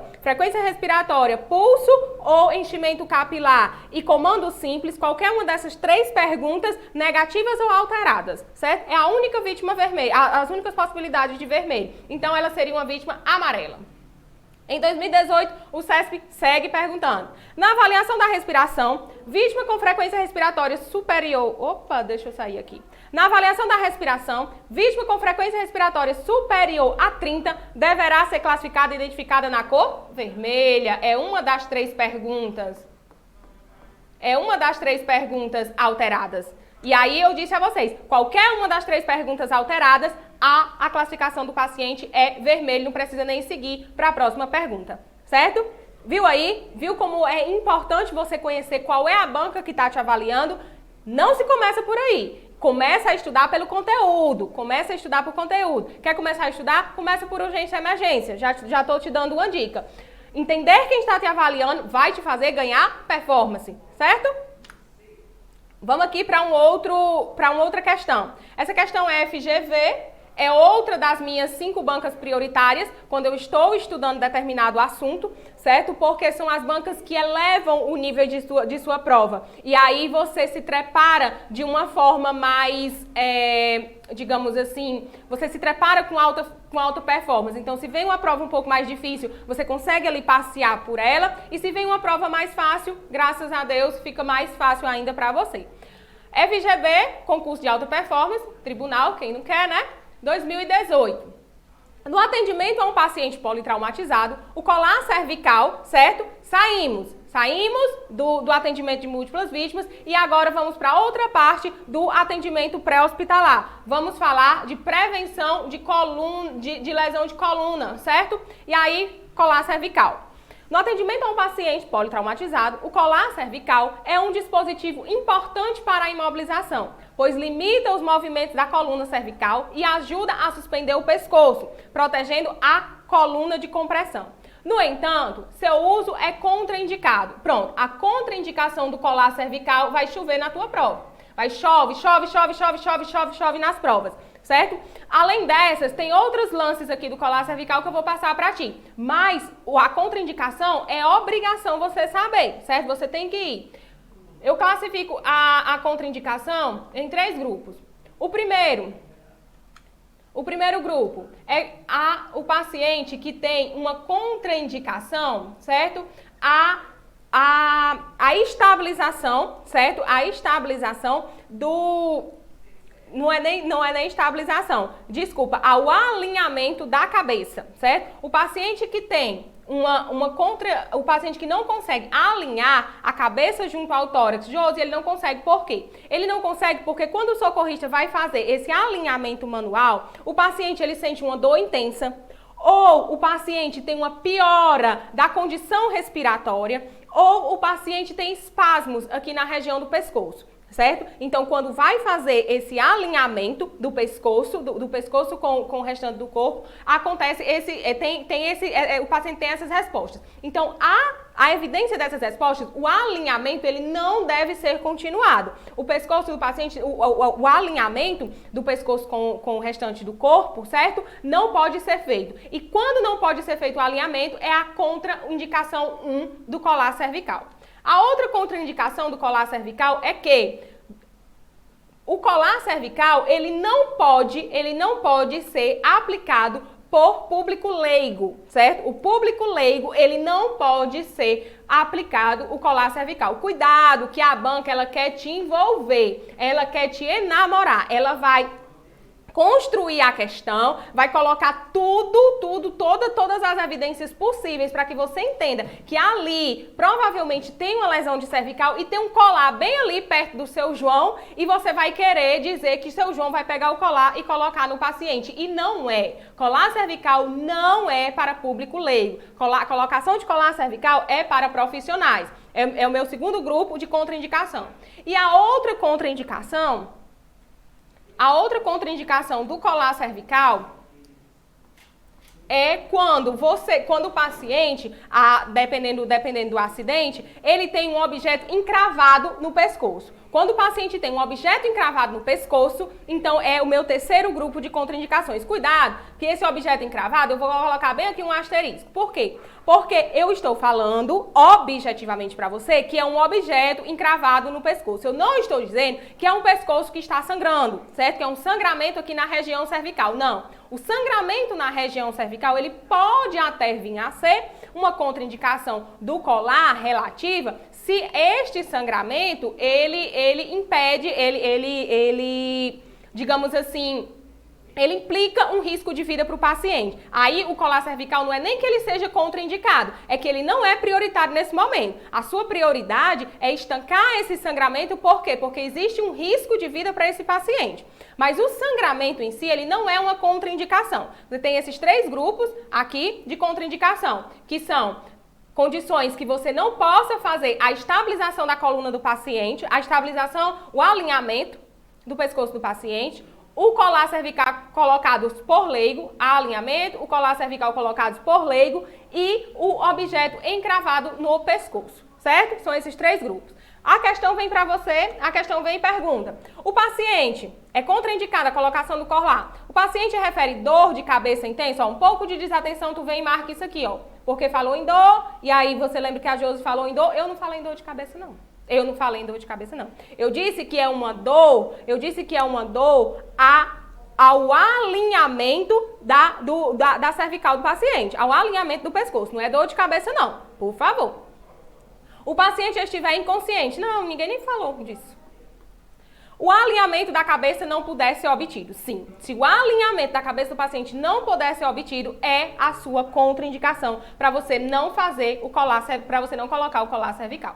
pulso ou enchimento capilar e comando simples, qualquer uma dessas três perguntas negativas ou alteradas, certo? É a única vítima vermelha, as únicas possibilidades de vermelho. Então, ela seria uma vítima amarela. Em 2018, o CESP segue perguntando. Na avaliação da respiração, vítima com frequência respiratória superior... Opa, deixa eu sair aqui. Na avaliação da respiração, vítima com frequência respiratória superior a 30 deverá ser classificada e identificada na cor vermelha. É uma das três perguntas. É uma das três perguntas alteradas. E aí eu disse a vocês, qualquer uma das três perguntas alteradas, a classificação do paciente é vermelho, não precisa nem seguir para a próxima pergunta, certo? Viu aí? Viu como é importante você conhecer qual é a banca que está te avaliando? Não se começa por aí. Começa a estudar pelo conteúdo. Quer começar a estudar? Começa por urgência e emergência. Já estou te dando uma dica. Entender quem está te avaliando vai te fazer ganhar performance, certo? Vamos aqui para uma outra questão. Essa questão é FGV, é outra das minhas 5 bancas prioritárias quando eu estou estudando determinado assunto, certo? Porque são as bancas que elevam o nível de sua prova. E aí você se prepara de uma forma mais, digamos assim, você se prepara com alta performance. Então, se vem uma prova um pouco mais difícil, você consegue ali passear por ela. E se vem uma prova mais fácil, graças a Deus, fica mais fácil ainda para você. FGV, concurso de alta performance, tribunal, quem não quer, né? 2018. No atendimento a um paciente politraumatizado, o colar cervical, certo? Saímos do atendimento de múltiplas vítimas e agora vamos para outra parte do atendimento pré-hospitalar. Vamos falar de prevenção de lesão de coluna, certo? E aí, colar cervical. No atendimento a um paciente politraumatizado, o colar cervical é um dispositivo importante para a imobilização, pois limita os movimentos da coluna cervical e ajuda a suspender o pescoço, protegendo a coluna de compressão. No entanto, seu uso é contraindicado. Pronto, a contraindicação do colar cervical vai chover na tua prova. Vai chove nas provas, certo? Além dessas, tem outros lances aqui do colar cervical que eu vou passar para ti. Mas a contraindicação é obrigação você saber, certo? Você tem que ir. Eu classifico a contraindicação em 3 grupos. O primeiro grupo é o paciente que tem uma contraindicação, certo? A estabilização, certo? A estabilização do... Não é nem estabilização, desculpa, ao alinhamento da cabeça, certo? O paciente que tem o paciente que não consegue alinhar a cabeça junto ao tórax, Josi, ele não consegue por quê? Ele não consegue porque quando o socorrista vai fazer esse alinhamento manual, o paciente ele sente uma dor intensa, ou o paciente tem uma piora da condição respiratória, ou o paciente tem espasmos aqui na região do pescoço, certo? Então, quando vai fazer esse alinhamento do pescoço, do pescoço com o restante do corpo, acontece o paciente tem essas respostas. Então, a evidência dessas respostas, o alinhamento, ele não deve ser continuado. O pescoço do paciente, o alinhamento do pescoço com o restante do corpo, certo? Não pode ser feito. E quando não pode ser feito o alinhamento, é a contraindicação 1 do colar cervical. A outra contraindicação do colar cervical é que o colar cervical, ele não pode ser aplicado por público leigo, certo? O público leigo, ele não pode ser aplicado o colar cervical. Cuidado, que a banca, ela quer te envolver, ela quer te enamorar, ela vai construir a questão, vai colocar todas as evidências possíveis para que você entenda que ali provavelmente tem uma lesão de cervical e tem um colar bem ali perto do seu João e você vai querer dizer que seu João vai pegar o colar e colocar no paciente. E não é. Colar cervical não é para público leigo. Colocação de colar cervical é para profissionais. É o meu segundo grupo de contraindicação. E a outra contraindicação do colar cervical é quando o paciente, dependendo do acidente, ele tem um objeto encravado no pescoço. Quando o paciente tem um objeto encravado no pescoço, então é o meu terceiro grupo de contraindicações. Cuidado, que esse objeto encravado, eu vou colocar bem aqui um asterisco. Por quê? Porque eu estou falando objetivamente para você que é um objeto encravado no pescoço. Eu não estou dizendo que é um pescoço que está sangrando, certo? Que é um sangramento aqui na região cervical. Não. O sangramento na região cervical, ele pode até vir a ser uma contraindicação do colar relativa se este sangramento, ele impede, digamos assim, ele implica um risco de vida para o paciente. Aí o colar cervical não é nem que ele seja contraindicado, é que ele não é prioritário nesse momento. A sua prioridade é estancar esse sangramento, por quê? Porque existe um risco de vida para esse paciente. Mas o sangramento em si, ele não é uma contraindicação. Você tem esses 3 grupos aqui de contraindicação, que são condições que você não possa fazer a estabilização da coluna do paciente, a estabilização, o alinhamento do pescoço do paciente, o colar cervical colocados por leigo, alinhamento, o colar cervical colocados por leigo e o objeto encravado no pescoço, certo? São esses 3 grupos. A questão vem para você, a questão vem e pergunta: o paciente é contraindicada a colocação do colar? O paciente refere dor de cabeça intensa? Ó, um pouco de desatenção, tu vem e marca isso aqui, ó. Porque falou em dor, e aí você lembra que a Josi falou em dor? Eu não falei em dor de cabeça, não. Eu disse que é uma dor, ao alinhamento da cervical do paciente, ao alinhamento do pescoço. Não é dor de cabeça, não. Por favor. O paciente estiver inconsciente. Não, ninguém nem falou disso. O alinhamento da cabeça não puder ser obtido. Sim, se o alinhamento da cabeça do paciente não puder ser obtido, é a sua contraindicação para você não fazer o colar, para você não colocar o colar cervical.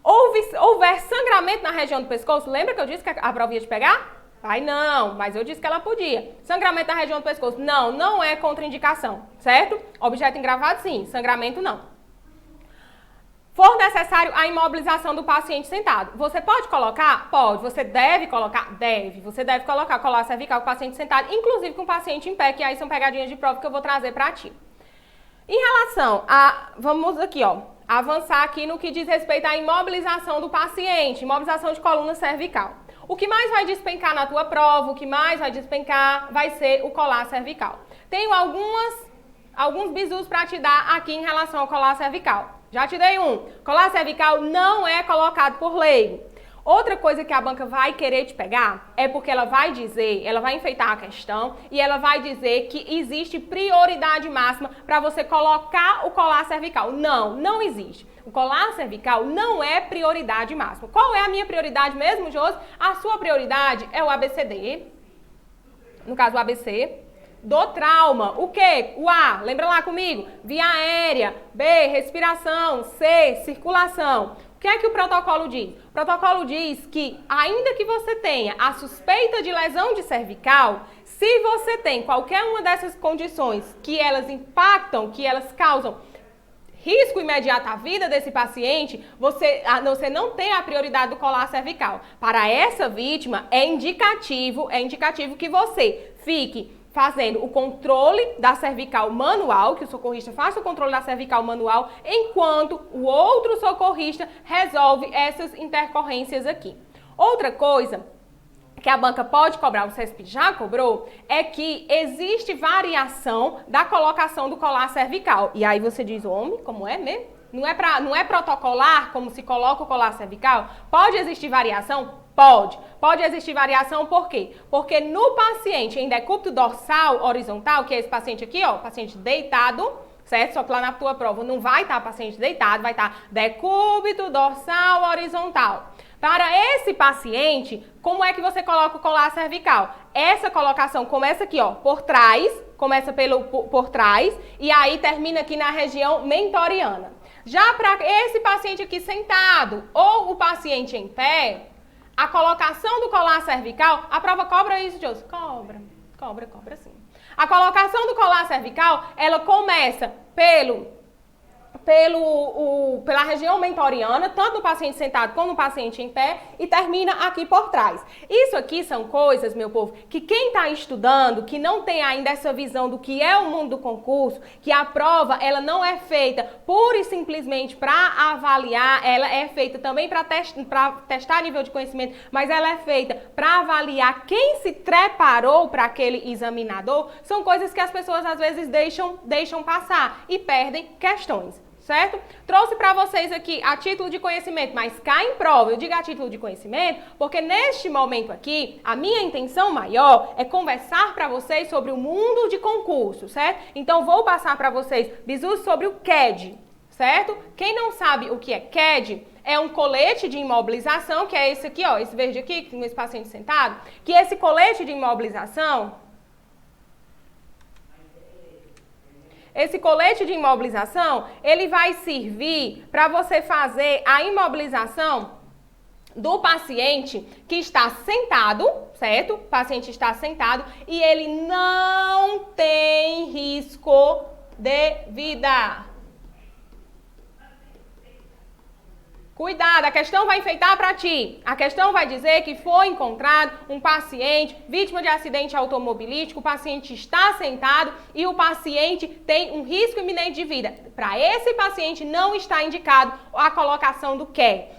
Houver sangramento na região do pescoço, lembra que eu disse que a prova ia te pegar? Ai, não, mas eu disse que ela podia. Sangramento na região do pescoço, não é contraindicação, certo? Objeto engravado, sim, sangramento não. For necessário a imobilização do paciente sentado. Você pode colocar? Pode. Você deve colocar? Deve. Você deve colocar colar cervical com o paciente sentado, inclusive com o paciente em pé, que aí são pegadinhas de prova que eu vou trazer para ti. Em relação a... Vamos aqui, ó. Avançar aqui no que diz respeito à imobilização do paciente, imobilização de coluna cervical. O que mais vai despencar na tua prova, o que mais vai despencar vai ser o colar cervical. Tenho alguns bizus para te dar aqui em relação ao colar cervical. Já te dei um. Colar cervical não é colocado por leigo. Outra coisa que a banca vai querer te pegar é porque ela vai dizer, ela vai enfeitar a questão e ela vai dizer que existe prioridade máxima para você colocar o colar cervical. Não existe. O colar cervical não é prioridade máxima. Qual é a minha prioridade mesmo, Josi? A sua prioridade é o ABCD, no caso o ABC, do trauma. O quê? O A, lembra lá comigo? Via aérea. B, respiração. C, circulação. O que é que o protocolo diz? O protocolo diz que, ainda que você tenha a suspeita de lesão de cervical, se você tem qualquer uma dessas condições que elas impactam, que elas causam risco imediato à vida desse paciente, você não tem a prioridade do colar cervical. Para essa vítima, é indicativo que você fique fazendo o controle da cervical manual, que o socorrista faça o controle da cervical manual, enquanto o outro socorrista resolve essas intercorrências aqui. Outra coisa que a banca pode cobrar, o CESP já cobrou, é que existe variação da colocação do colar cervical. E aí você diz, homem, como é mesmo? Não é protocolar como se coloca o colar cervical? Pode existir variação? Pode. Pode existir variação por quê? Porque no paciente em decúbito dorsal horizontal, que é esse paciente aqui, ó, paciente deitado, certo? Só que lá na tua prova não vai estar paciente deitado, vai estar decúbito dorsal horizontal. Para esse paciente, como é que você coloca o colar cervical? Essa colocação começa aqui, ó, por trás, começa por trás e aí termina aqui na região mentoriana. Já para esse paciente aqui sentado ou o paciente em pé, a colocação do colar cervical, a prova cobra isso, Josi? Cobra sim. A colocação do colar cervical, ela começa pela região mentoriana, tanto no paciente sentado como no paciente em pé, e termina aqui por trás. Isso aqui são coisas, meu povo, que quem está estudando, que não tem ainda essa visão do que é o mundo do concurso, que a prova, ela não é feita pura e simplesmente para avaliar, ela é feita também para testar nível de conhecimento, mas ela é feita para avaliar quem se preparou para aquele examinador, são coisas que as pessoas às vezes deixam passar e perdem questões. Certo? Trouxe para vocês aqui a título de conhecimento, mas cá em prova, eu digo a título de conhecimento, porque neste momento aqui, a minha intenção maior é conversar para vocês sobre o mundo de concurso, certo? Então, vou passar para vocês bisus sobre o CAD, certo? Quem não sabe o que é CAD, é um colete de imobilização, que é esse aqui, ó, esse verde aqui, com esse paciente sentado, que esse colete de imobilização... Esse colete de imobilização, ele vai servir para você fazer a imobilização do paciente que está sentado, certo? O paciente está sentado e ele não tem risco de vida. Cuidado, a questão vai enfeitar para ti. A questão vai dizer que foi encontrado um paciente vítima de acidente automobilístico, o paciente está sentado e o paciente tem um risco iminente de vida. Para esse paciente não está indicado a colocação do CAD.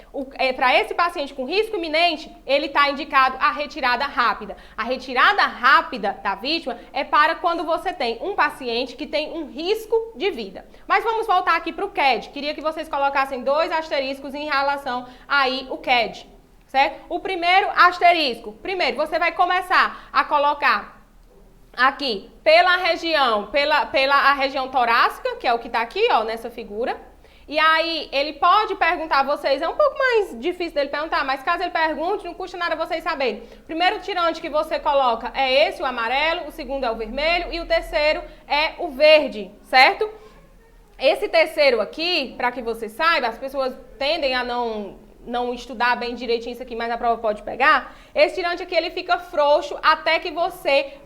Para esse paciente com risco iminente, ele está indicado a retirada rápida. A retirada rápida da vítima é para quando você tem um paciente que tem um risco de vida. Mas vamos voltar aqui para o CAD. Queria que vocês colocassem 2 asteriscos em relação aí o CAD, certo? O primeiro asterisco. Primeiro, você vai começar a colocar aqui pela a região torácica, que é o que está aqui, ó, nessa figura. E aí, ele pode perguntar a vocês, é um pouco mais difícil dele perguntar, mas caso ele pergunte, não custa nada vocês saberem. O primeiro tirante que você coloca é esse, o amarelo, o segundo é o vermelho e o terceiro é o verde, certo? Esse terceiro aqui, para que você saiba, as pessoas tendem a não estudar bem direitinho isso aqui, mas a prova pode pegar. Esse tirante aqui, ele fica frouxo até que você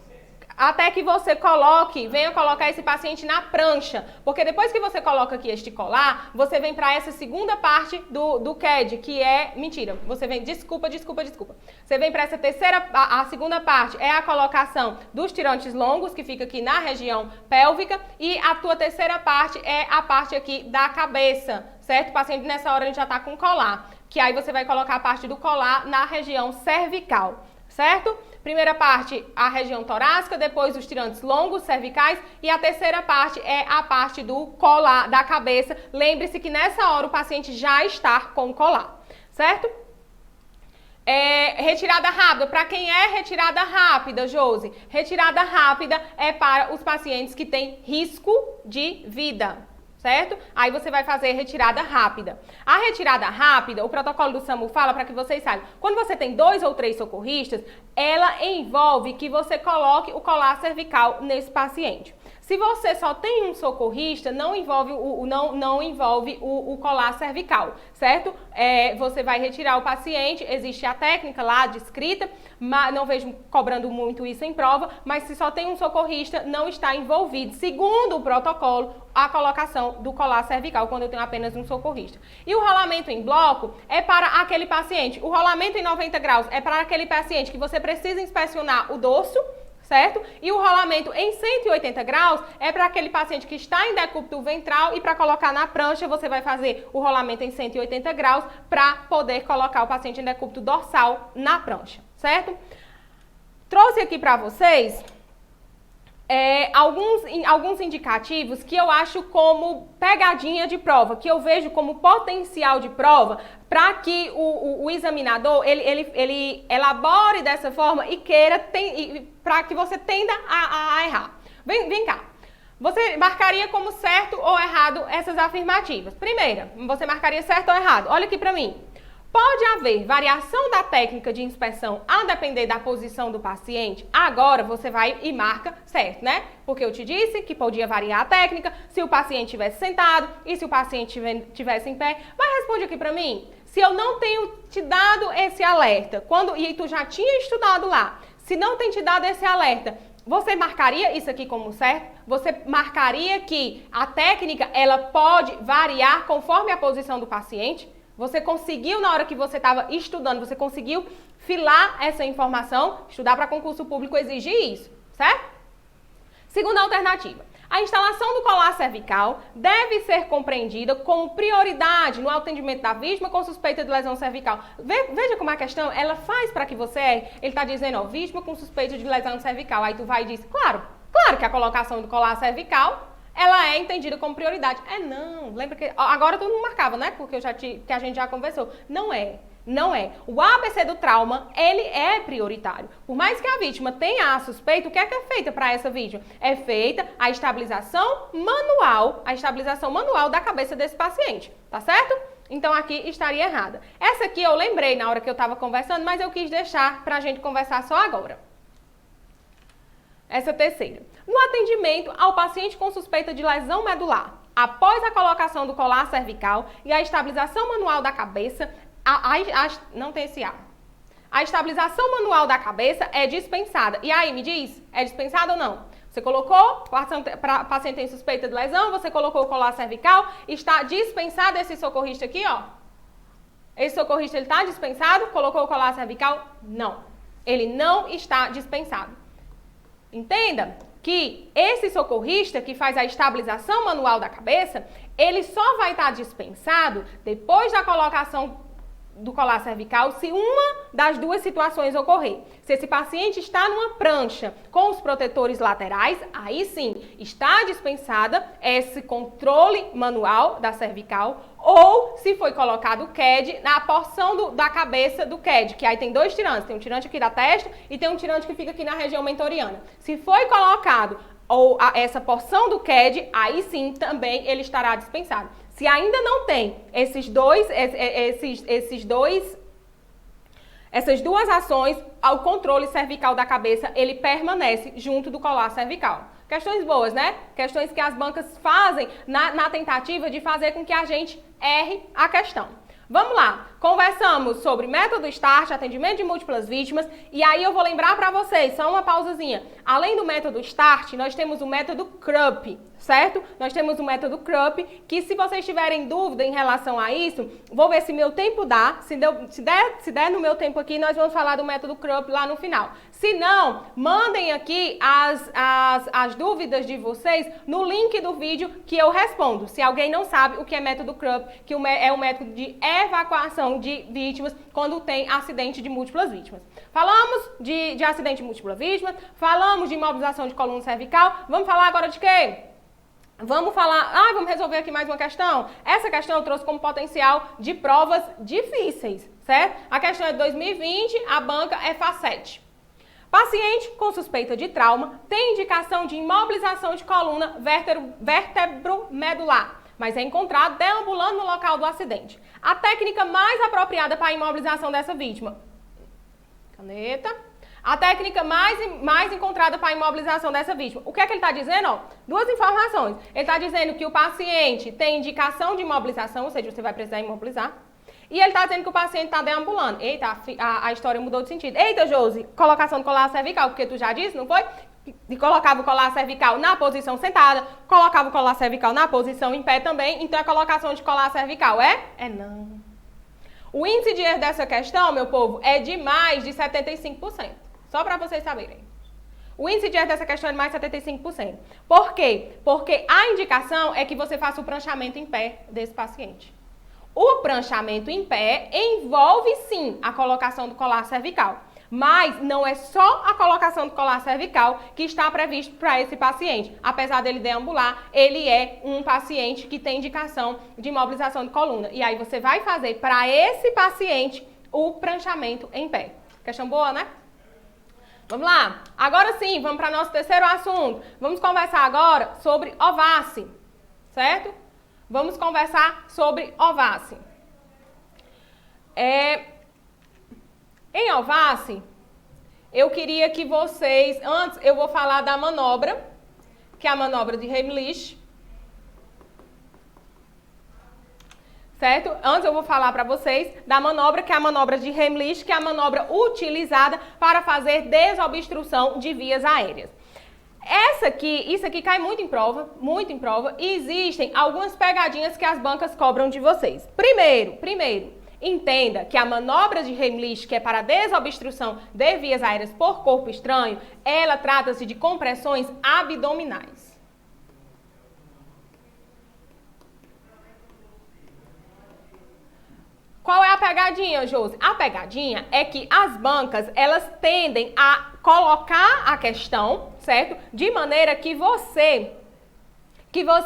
venha colocar esse paciente na prancha. Porque depois que você coloca aqui este colar, você vem para essa segunda parte do CAD, que é... Mentira, você vem... Desculpa. Você vem para essa a segunda parte é a colocação dos tirantes longos, que fica aqui na região pélvica. E a tua terceira parte é a parte aqui da cabeça, certo? O paciente nessa hora ele já está com colar. Que aí você vai colocar a parte do colar na região cervical, certo? Primeira parte, a região torácica, depois os tirantes longos, cervicais, e a terceira parte é a parte do colar da cabeça. Lembre-se que nessa hora o paciente já está com colar, certo? Retirada rápida. Para quem é retirada rápida, Josi? Retirada rápida é para os pacientes que têm risco de vida. Certo? Aí você vai fazer retirada rápida. A retirada rápida, o protocolo do SAMU fala para que vocês saibam. Quando você tem 2 ou 3 socorristas, ela envolve que você coloque o colar cervical nesse paciente. Se você só tem um socorrista, não envolve o colar cervical, certo? Você vai retirar o paciente, existe a técnica lá descrita, mas não vejo cobrando muito isso em prova, mas se só tem um socorrista, não está envolvido, segundo o protocolo, a colocação do colar cervical, quando eu tenho apenas um socorrista. E o rolamento em bloco é para aquele paciente, o rolamento em 90 graus é para aquele paciente que você precisa inspecionar o dorso, certo? E o rolamento em 180 graus é para aquele paciente que está em decúbito ventral e para colocar na prancha você vai fazer o rolamento em 180 graus para poder colocar o paciente em decúbito dorsal na prancha, certo? Trouxe aqui para vocês alguns indicativos que eu acho como pegadinha de prova, que eu vejo como potencial de prova para que o examinador ele elabore dessa forma e queira para que você tenda a errar. Vem cá. Você marcaria como certo ou errado essas afirmativas? Primeira, você marcaria certo ou errado? Olha aqui para mim. Pode haver variação da técnica de inspeção a depender da posição do paciente? Agora você vai e marca certo, né? Porque eu te disse que podia variar a técnica se o paciente estivesse sentado e se o paciente estivesse em pé. Mas responde aqui pra mim. Se eu não tenho te dado esse alerta, e tu já tinha estudado lá, se não tem te dado esse alerta, você marcaria isso aqui como certo? Você marcaria que a técnica ela pode variar conforme a posição do paciente? Você conseguiu, na hora que você estava estudando, você conseguiu filar essa informação? Estudar para concurso público exige isso, certo? Segunda alternativa. A instalação do colar cervical deve ser compreendida como prioridade no atendimento da vítima com suspeita de lesão cervical. Veja como a questão, ela faz para que você erre. Ele está dizendo, ó, vítima com suspeita de lesão cervical. Aí tu vai e diz, claro que a colocação do colar cervical ela é entendida como prioridade. Não, lembra que agora tu não marcava, né? Porque que a gente já conversou. Não é. O ABC do trauma, ele é prioritário. Por mais que a vítima tenha a suspeita, o que é feita para essa vítima? É feita a estabilização manual da cabeça desse paciente, tá certo? Então aqui estaria errada. Essa aqui eu lembrei na hora que eu estava conversando, mas eu quis deixar pra gente conversar só agora. Essa terceira. No atendimento ao paciente com suspeita de lesão medular, após a colocação do colar cervical e a estabilização manual da cabeça, não tem esse A. A estabilização manual da cabeça é dispensada. E aí, me diz, é dispensada ou não? Você colocou, paciente tem suspeita de lesão, você colocou o colar cervical, está dispensado esse socorrista aqui, ó. Esse socorrista, ele está dispensado? Colocou o colar cervical? Não. Ele não está dispensado. Entenda que esse socorrista que faz a estabilização manual da cabeça, ele só vai estar dispensado depois da colocação do colar cervical se uma das duas situações ocorrer. Se esse paciente está numa prancha com os protetores laterais, aí sim está dispensada esse controle manual da cervical, ou se foi colocado o CAD na porção da cabeça do CAD, que aí tem dois tirantes, tem um tirante aqui da testa e tem um tirante que fica aqui na região mentoriana. Se foi colocado essa porção do CAD, aí sim também ele estará dispensado. Se ainda não tem essas duas ações, o controle cervical da cabeça, ele permanece junto do colar cervical. Questões boas, né? Questões que as bancas fazem na tentativa de fazer com que a gente erre a questão. Vamos lá, conversamos sobre método START, atendimento de múltiplas vítimas, e aí eu vou lembrar para vocês, só uma pausazinha. Além do método START, nós temos o método CRUP, certo? Nós temos o método CRUP, que se vocês tiverem dúvida em relação a isso, vou ver se meu tempo dá, se der no meu tempo aqui, nós vamos falar do método CRUP lá no final. Se não, mandem aqui as dúvidas de vocês no link do vídeo que eu respondo. Se alguém não sabe o que é método CRUP, que é o método de evacuação de vítimas quando tem acidente de múltiplas vítimas. Falamos de acidente de múltiplas vítimas, falamos de imobilização de coluna cervical, vamos falar agora de quê? Vamos resolver aqui mais uma questão. Essa questão eu trouxe como potencial de provas difíceis, certo? A questão é de 2020, a banca é FA7. Paciente com suspeita de trauma tem indicação de imobilização de coluna vértebro-medular, mas é encontrado deambulando no local do acidente. A técnica mais apropriada para a imobilização dessa vítima. Caneta. A técnica mais encontrada para a imobilização dessa vítima. O que é que ele está dizendo? Ó, duas informações. Ele está dizendo que o paciente tem indicação de imobilização, ou seja, você vai precisar imobilizar. E ele está dizendo que o paciente está deambulando. Eita, a história mudou de sentido. Eita, Josi, colocação do colar cervical, porque tu já disse, não foi? E colocava o colar cervical na posição sentada, colocava o colar cervical na posição em pé também, então é colocação de colar cervical, é? É não. O índice de erro dessa questão, meu povo, é de mais de 75%. Só para vocês saberem. O índice de erro dessa questão é de mais de 75%. Por quê? Porque a indicação é que você faça o pranchamento em pé desse paciente. O pranchamento em pé envolve, sim, a colocação do colar cervical. Mas não é só a colocação do colar cervical que está previsto para esse paciente. Apesar dele deambular, ele é um paciente que tem indicação de imobilização de coluna. E aí você vai fazer para esse paciente o pranchamento em pé. Questão boa, né? Vamos lá. Agora sim, vamos para nosso terceiro assunto. Vamos conversar agora sobre OVACI, certo? Vamos conversar sobre OVACI. Em OVACI, eu queria que vocês... Antes, eu vou falar da manobra, que é a manobra de Heimlich. Certo? Antes eu vou falar para vocês da manobra, que é a manobra de Heimlich, que é a manobra utilizada para fazer desobstrução de vias aéreas. Isso aqui cai muito em prova, e existem algumas pegadinhas que as bancas cobram de vocês. Primeiro, entenda que a manobra de Heimlich, que é para desobstrução de vias aéreas por corpo estranho, ela trata-se de compressões abdominais. Qual é a pegadinha, Josi? A pegadinha é que as bancas, elas tendem a colocar a questão, certo? De maneira que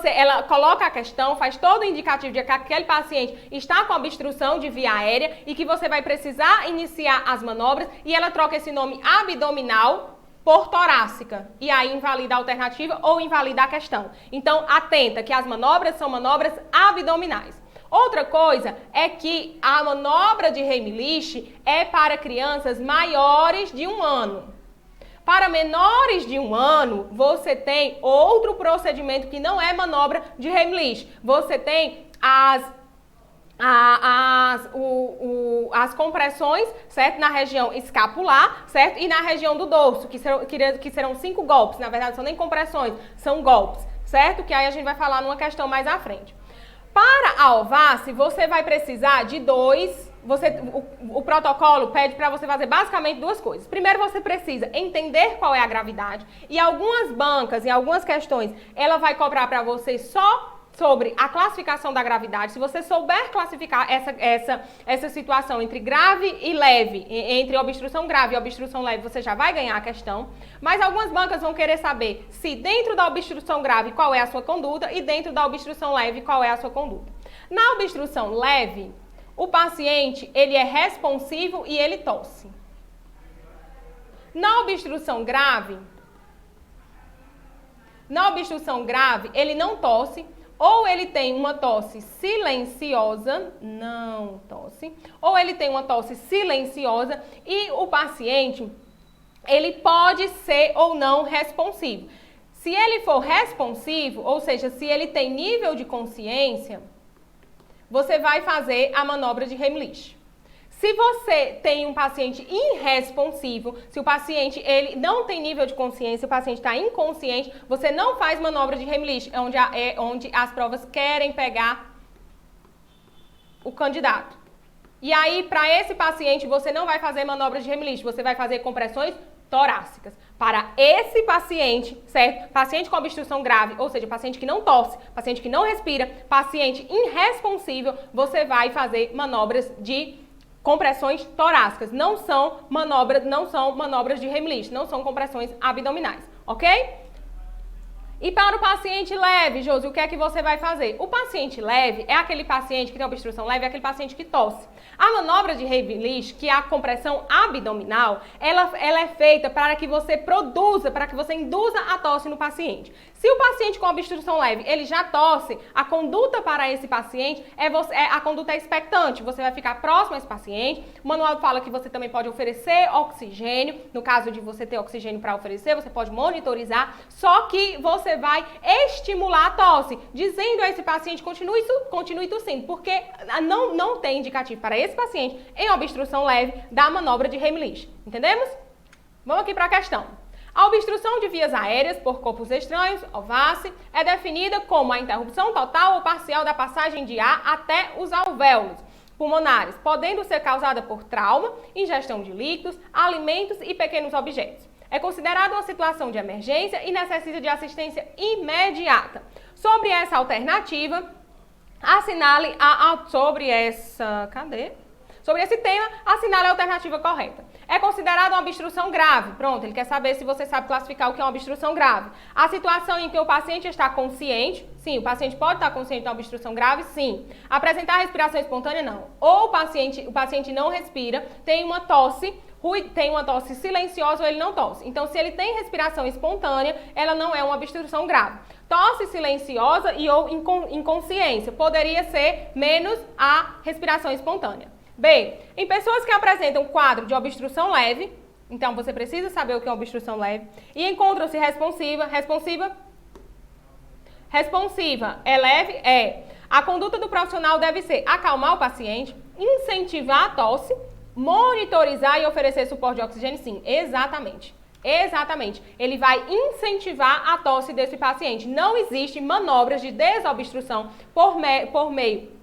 ela coloca a questão, faz todo o indicativo de que aquele paciente está com obstrução de via aérea e que você vai precisar iniciar as manobras e ela troca esse nome abdominal por torácica. E aí invalida a alternativa ou invalida a questão. Então, atenta que as manobras são manobras abdominais. Outra coisa é que a manobra de Heimlich é para crianças maiores de 1 ano. Para menores de 1 ano, você tem outro procedimento que não é manobra de Heimlich. Você tem as compressões, certo? Na região escapular, certo? E na região do dorso, que serão 5 golpes. Na verdade, não são nem compressões, são golpes, certo? Que aí a gente vai falar numa questão mais à frente. Para a OVACI, você vai precisar de o protocolo pede para você fazer basicamente 2 coisas. Primeiro, você precisa entender qual é a gravidade. E algumas bancas, em algumas questões, ela vai cobrar para você só sobre a classificação da gravidade. Se você souber classificar essa situação entre grave e leve, entre obstrução grave e obstrução leve, você já vai ganhar a questão. Mas algumas bancas vão querer saber se dentro da obstrução grave qual é a sua conduta e dentro da obstrução leve qual é a sua conduta. Na obstrução leve, o paciente ele é responsivo e ele tosse. Na obstrução grave, ele não tosse. Ou ele tem uma tosse silenciosa, não tosse, ou ele tem uma tosse silenciosa e o paciente, ele pode ser ou não responsivo. Se ele for responsivo, ou seja, se ele tem nível de consciência, você vai fazer a manobra de Heimlich. Se você tem um paciente irresponsivo, se o paciente ele não tem nível de consciência, o paciente está inconsciente, você não faz manobra de Heimlich, onde as provas querem pegar o candidato. E aí, para esse paciente, você não vai fazer manobra de Heimlich, você vai fazer compressões torácicas. Para esse paciente, certo? Paciente com obstrução grave, ou seja, paciente que não tosse, paciente que não respira, paciente irresponsível, você vai fazer manobras de compressões torácicas, não são manobras de Heimlich, não são compressões abdominais, ok? E para o paciente leve, Josi, o que é que você vai fazer? O paciente leve é aquele paciente que tem obstrução leve, é aquele paciente que tosse. A manobra de Heimlich, que é a compressão abdominal, ela é feita para que você produza, para que você induza a tosse no paciente. Se o paciente com obstrução leve, ele já tosse, a conduta para esse paciente a conduta é expectante. Você vai ficar próximo a esse paciente. O manual fala que você também pode oferecer oxigênio. No caso de você ter oxigênio para oferecer, você pode monitorizar. Só que você vai estimular a tosse, dizendo a esse paciente, continue tossindo, porque não tem indicativo para esse paciente em obstrução leve da manobra de Heimlich. Entendemos? Vamos aqui para a questão. A obstrução de vias aéreas por corpos estranhos, OVACE, é definida como a interrupção total ou parcial da passagem de ar até os alvéolos pulmonares, podendo ser causada por trauma, ingestão de líquidos, alimentos e pequenos objetos. É considerada uma situação de emergência e necessita de assistência imediata. Sobre essa alternativa, assinale Sobre esse tema, assinale a alternativa correta. É considerada uma obstrução grave. Pronto, ele quer saber se você sabe classificar o que é uma obstrução grave. A situação em que o paciente está consciente, sim, o paciente pode estar consciente de uma obstrução grave, sim. Apresentar respiração espontânea, não. Ou o paciente não respira, tem uma tosse silenciosa ou ele não tosse. Então, se ele tem respiração espontânea, ela não é uma obstrução grave. Tosse silenciosa ou inconsciência poderia ser menos a respiração espontânea. B. Em pessoas que apresentam quadro de obstrução leve, então você precisa saber o que é obstrução leve, e encontram-se responsiva é leve, a conduta do profissional deve ser acalmar o paciente, incentivar a tosse, monitorizar e oferecer suporte de oxigênio, sim, exatamente. Exatamente. Ele vai incentivar a tosse desse paciente. Não existe manobras de desobstrução por meio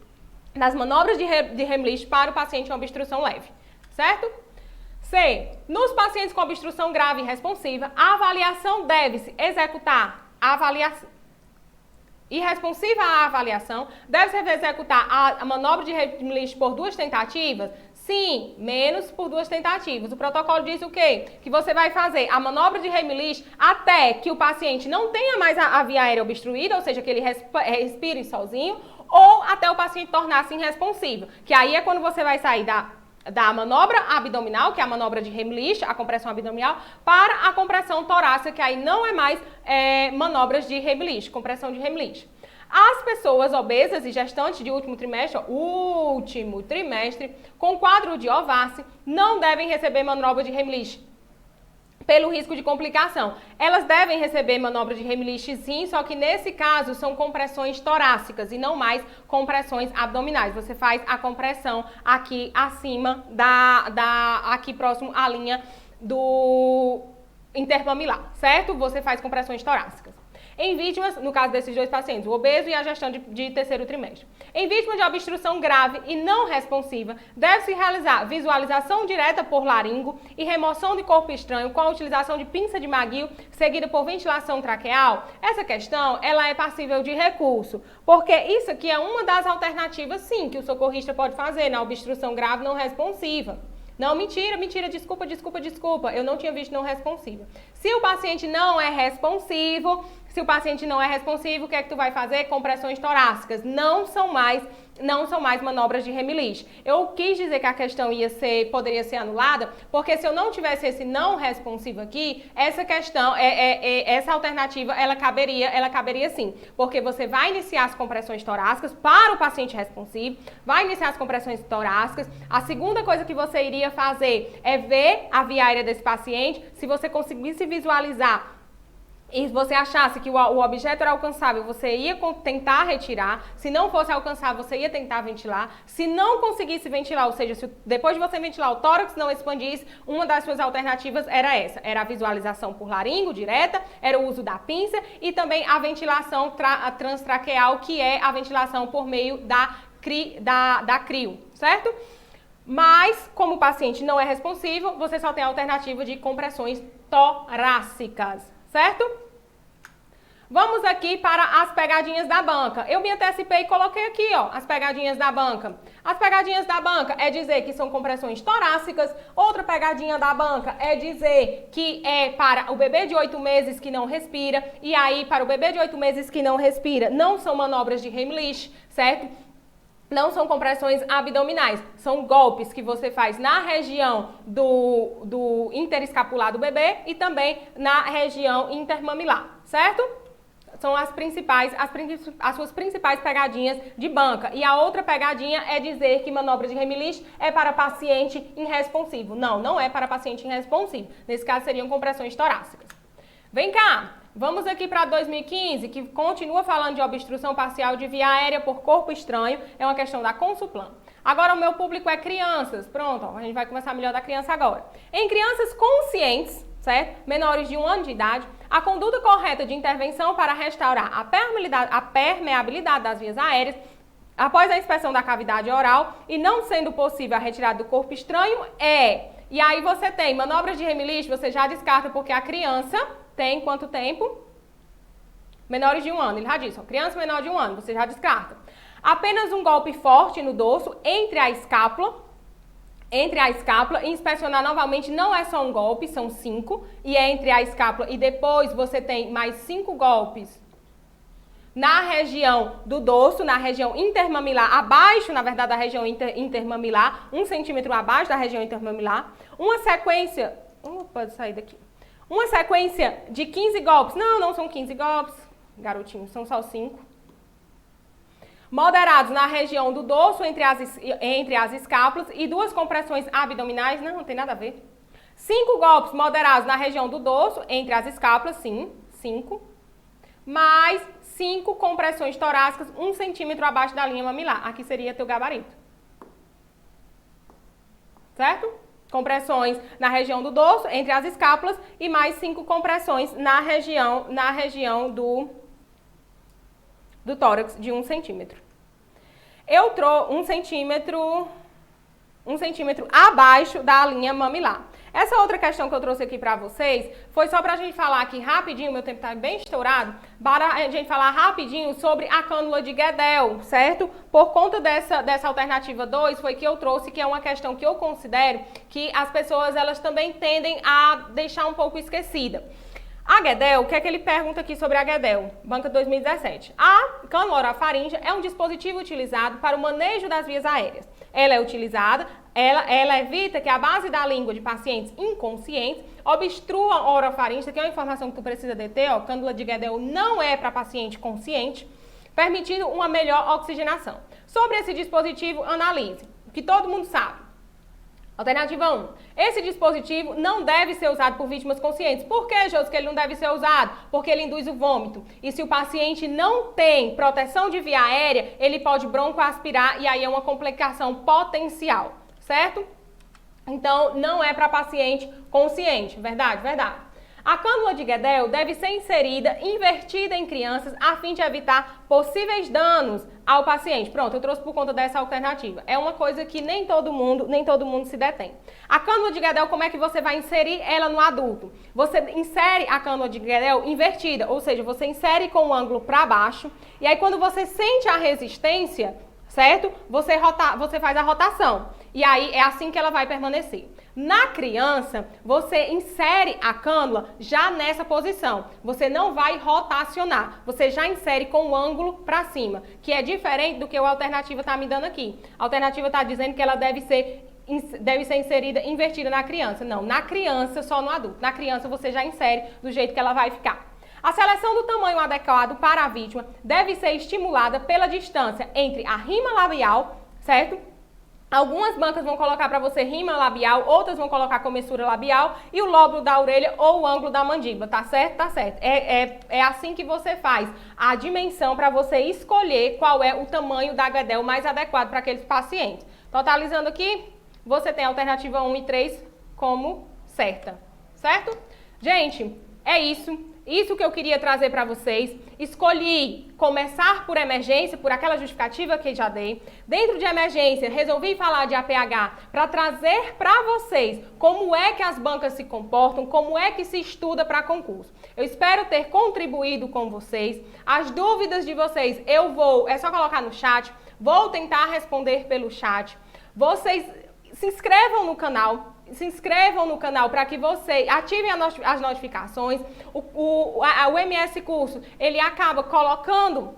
das manobras de Heimlich para o paciente com obstrução leve, certo? C. Nos pacientes com obstrução grave e responsiva, a avaliação deve-se executar irresponsiva à avaliação, deve-se executar a manobra de Heimlich por 2 tentativas? Sim, menos por 2 tentativas. O protocolo diz o quê? Que você vai fazer a manobra de Heimlich até que o paciente não tenha mais a via aérea obstruída, ou seja, que ele respire sozinho, ou até o paciente tornar-se irresponsivo, que aí é quando você vai sair da manobra abdominal, que é a manobra de Heimlich, a compressão abdominal, para a compressão torácica, que aí não é mais manobras de Heimlich, compressão de Heimlich. As pessoas obesas e gestantes de último trimestre, com quadro de OVACE, não devem receber manobra de Heimlich pelo risco de complicação. Elas devem receber manobra de Heimlich sim, só que nesse caso são compressões torácicas e não mais compressões abdominais. Você faz a compressão aqui acima aqui próximo à linha do intermamilar, certo? Você faz compressões torácicas. Em vítimas, no caso desses 2 pacientes, o obeso e a gestante de terceiro trimestre. Em vítimas de obstrução grave e não responsiva, deve-se realizar visualização direta por laringo e remoção de corpo estranho com a utilização de pinça de Maguio, seguida por ventilação traqueal. Essa questão, ela é passível de recurso, porque isso aqui é uma das alternativas, sim, que o socorrista pode fazer na obstrução grave não responsiva. Não, mentira, desculpa, eu não tinha visto não responsivo. Se o paciente não é responsivo, o que é que tu vai fazer? Compressões torácicas. Não são mais manobras de Heimlich. Eu quis dizer que a questão poderia ser anulada, porque se eu não tivesse esse não responsivo aqui, essa questão, essa alternativa, ela caberia sim. Porque você vai iniciar as compressões torácicas para o paciente responsivo, vai iniciar as compressões torácicas. A segunda coisa que você iria fazer é ver a via aérea desse paciente. Se você conseguisse visualizar e você achasse que o objeto era alcançável, você ia tentar retirar. Se não fosse alcançável, você ia tentar ventilar. Se não conseguisse ventilar, ou seja, se depois de você ventilar o tórax não expandisse, uma das suas alternativas era essa. Era a visualização por laringo direta, era o uso da pinça e também a ventilação transtraqueal, que é a ventilação por meio da crio, certo? Mas, como o paciente não é responsivo, você só tem a alternativa de compressões torácicas, certo? Vamos aqui para as pegadinhas da banca. Eu me antecipei e coloquei aqui, ó, as pegadinhas da banca. As pegadinhas da banca é dizer que são compressões torácicas. Outra pegadinha da banca é dizer que é para o bebê de 8 meses que não respira. E aí, para o bebê de 8 meses que não respira, não são manobras de Heimlich, certo? Não são compressões abdominais, são golpes que você faz na região do interescapular do bebê e também na região intermamilar, certo? São as suas principais pegadinhas de banca. E a outra pegadinha é dizer que manobra de Heimlich é para paciente irresponsivo. Não, não é para paciente irresponsivo. Nesse caso seriam compressões torácicas. Vem cá! Vamos aqui para 2015, que continua falando de obstrução parcial de via aérea por corpo estranho. É uma questão da Consulplan. Agora o meu público é crianças. Pronto, ó, a gente vai começar melhor da criança agora. Em crianças conscientes, certo? Menores de 1 ano de idade, a conduta correta de intervenção para restaurar a permeabilidade das vias aéreas após a inspeção da cavidade oral e não sendo possível a retirada do corpo estranho é... E aí você tem manobras de Heimlich, você já descarta porque a criança... Tem quanto tempo? Menores de 1 ano, ele já disse, ó, criança menor de 1 ano, você já descarta. Apenas um golpe forte no dorso, entre a escápula, e inspecionar novamente não é só um golpe, são 5, e é entre a escápula e depois você tem mais 5 golpes na região do dorso, na região intermamilar, abaixo, na verdade, da região intermamilar, 1 centímetro abaixo da região intermamilar, uma sequência, pode sair daqui. Uma sequência de 15 golpes. Não são 15 golpes, garotinho, são só 5. Moderados na região do dorso, entre as escápulas e 2 compressões abdominais. Não tem nada a ver. 5 golpes moderados na região do dorso, entre as escápulas, sim, 5. Mais 5 compressões torácicas, 1 centímetro abaixo da linha mamilar. Aqui seria teu gabarito. Certo? Compressões na região do dorso, entre as escápulas, e mais 5 compressões na região do tórax de 1 centímetro. Eu trouxe 1 centímetro abaixo da linha mamilar. Essa outra questão que eu trouxe aqui para vocês foi só para a gente falar aqui rapidinho, meu tempo está bem estourado, para a gente falar rapidinho sobre a cânula de Guedel, certo? Por conta dessa alternativa 2 foi que eu trouxe, que é uma questão que eu considero que as pessoas elas também tendem a deixar um pouco esquecida. A Guedel, o que é que ele pergunta aqui sobre a Guedel? Banca 2017. A cânula orofaríngea é um dispositivo utilizado para o manejo das vias aéreas. Ela é utilizada, ela evita que a base da língua de pacientes inconscientes obstrua a orofaringe, que é uma informação que tu precisa deter, ó, cânula de Guedel não é para paciente consciente, permitindo uma melhor oxigenação. Sobre esse dispositivo, analise, o que todo mundo sabe. Alternativa 1. Esse dispositivo não deve ser usado por vítimas conscientes. Por que, Josi, que ele não deve ser usado? Porque ele induz o vômito. E se o paciente não tem proteção de via aérea, ele pode broncoaspirar e aí é uma complicação potencial, certo? Então, não é para paciente consciente. Verdade? Verdade. A cânula de Guedel deve ser inserida, invertida em crianças, a fim de evitar possíveis danos ao paciente. Pronto, eu trouxe por conta dessa alternativa. É uma coisa que nem todo mundo se detém. A cânula de Guedel, como é que você vai inserir ela no adulto? Você insere a cânula de Guedel invertida, ou seja, você insere com o ângulo para baixo, e aí quando você sente a resistência, certo? Você faz a rotação, e aí é assim que ela vai permanecer. Na criança, você insere a cânula já nessa posição. Você não vai rotacionar. Você já insere com o ângulo para cima, que é diferente do que a alternativa está me dando aqui. A alternativa está dizendo que ela deve ser inserida, invertida na criança. Não, na criança, só no adulto. Na criança, você já insere do jeito que ela vai ficar. A seleção do tamanho adequado para a vítima deve ser estimulada pela distância entre a rima labial, certo? Algumas bancas vão colocar para você rima labial, outras vão colocar comissura labial e o lóbulo da orelha ou o ângulo da mandíbula, tá certo? Tá certo. É assim que você faz a dimensão para você escolher qual é o tamanho da Guedel mais adequado para aqueles pacientes. Totalizando aqui, você tem a alternativa 1 e 3 como certa, certo? Gente, é isso. isso que eu queria trazer para vocês. Escolhi começar por emergência, por aquela justificativa que já dei. Dentro de emergência, resolvi falar de APH para trazer para vocês como é que as bancas se comportam, como é que se estuda para concurso. Eu espero ter contribuído com vocês. As dúvidas de vocês é só colocar no chat, vou tentar responder pelo chat. Vocês se inscrevam no canal para que vocês ativem as notificações. O MS Curso, ele acaba colocando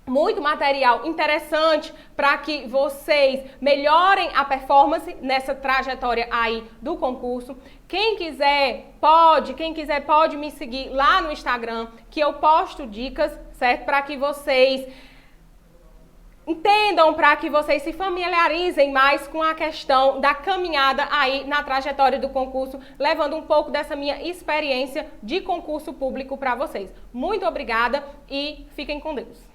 muito material interessante para que vocês melhorem a performance nessa trajetória aí do concurso. Quem quiser pode me seguir lá no Instagram, que eu posto dicas, certo? Para que vocês entendam, para que vocês se familiarizem mais com a questão da caminhada aí na trajetória do concurso, levando um pouco dessa minha experiência de concurso público para vocês. Muito obrigada e fiquem com Deus.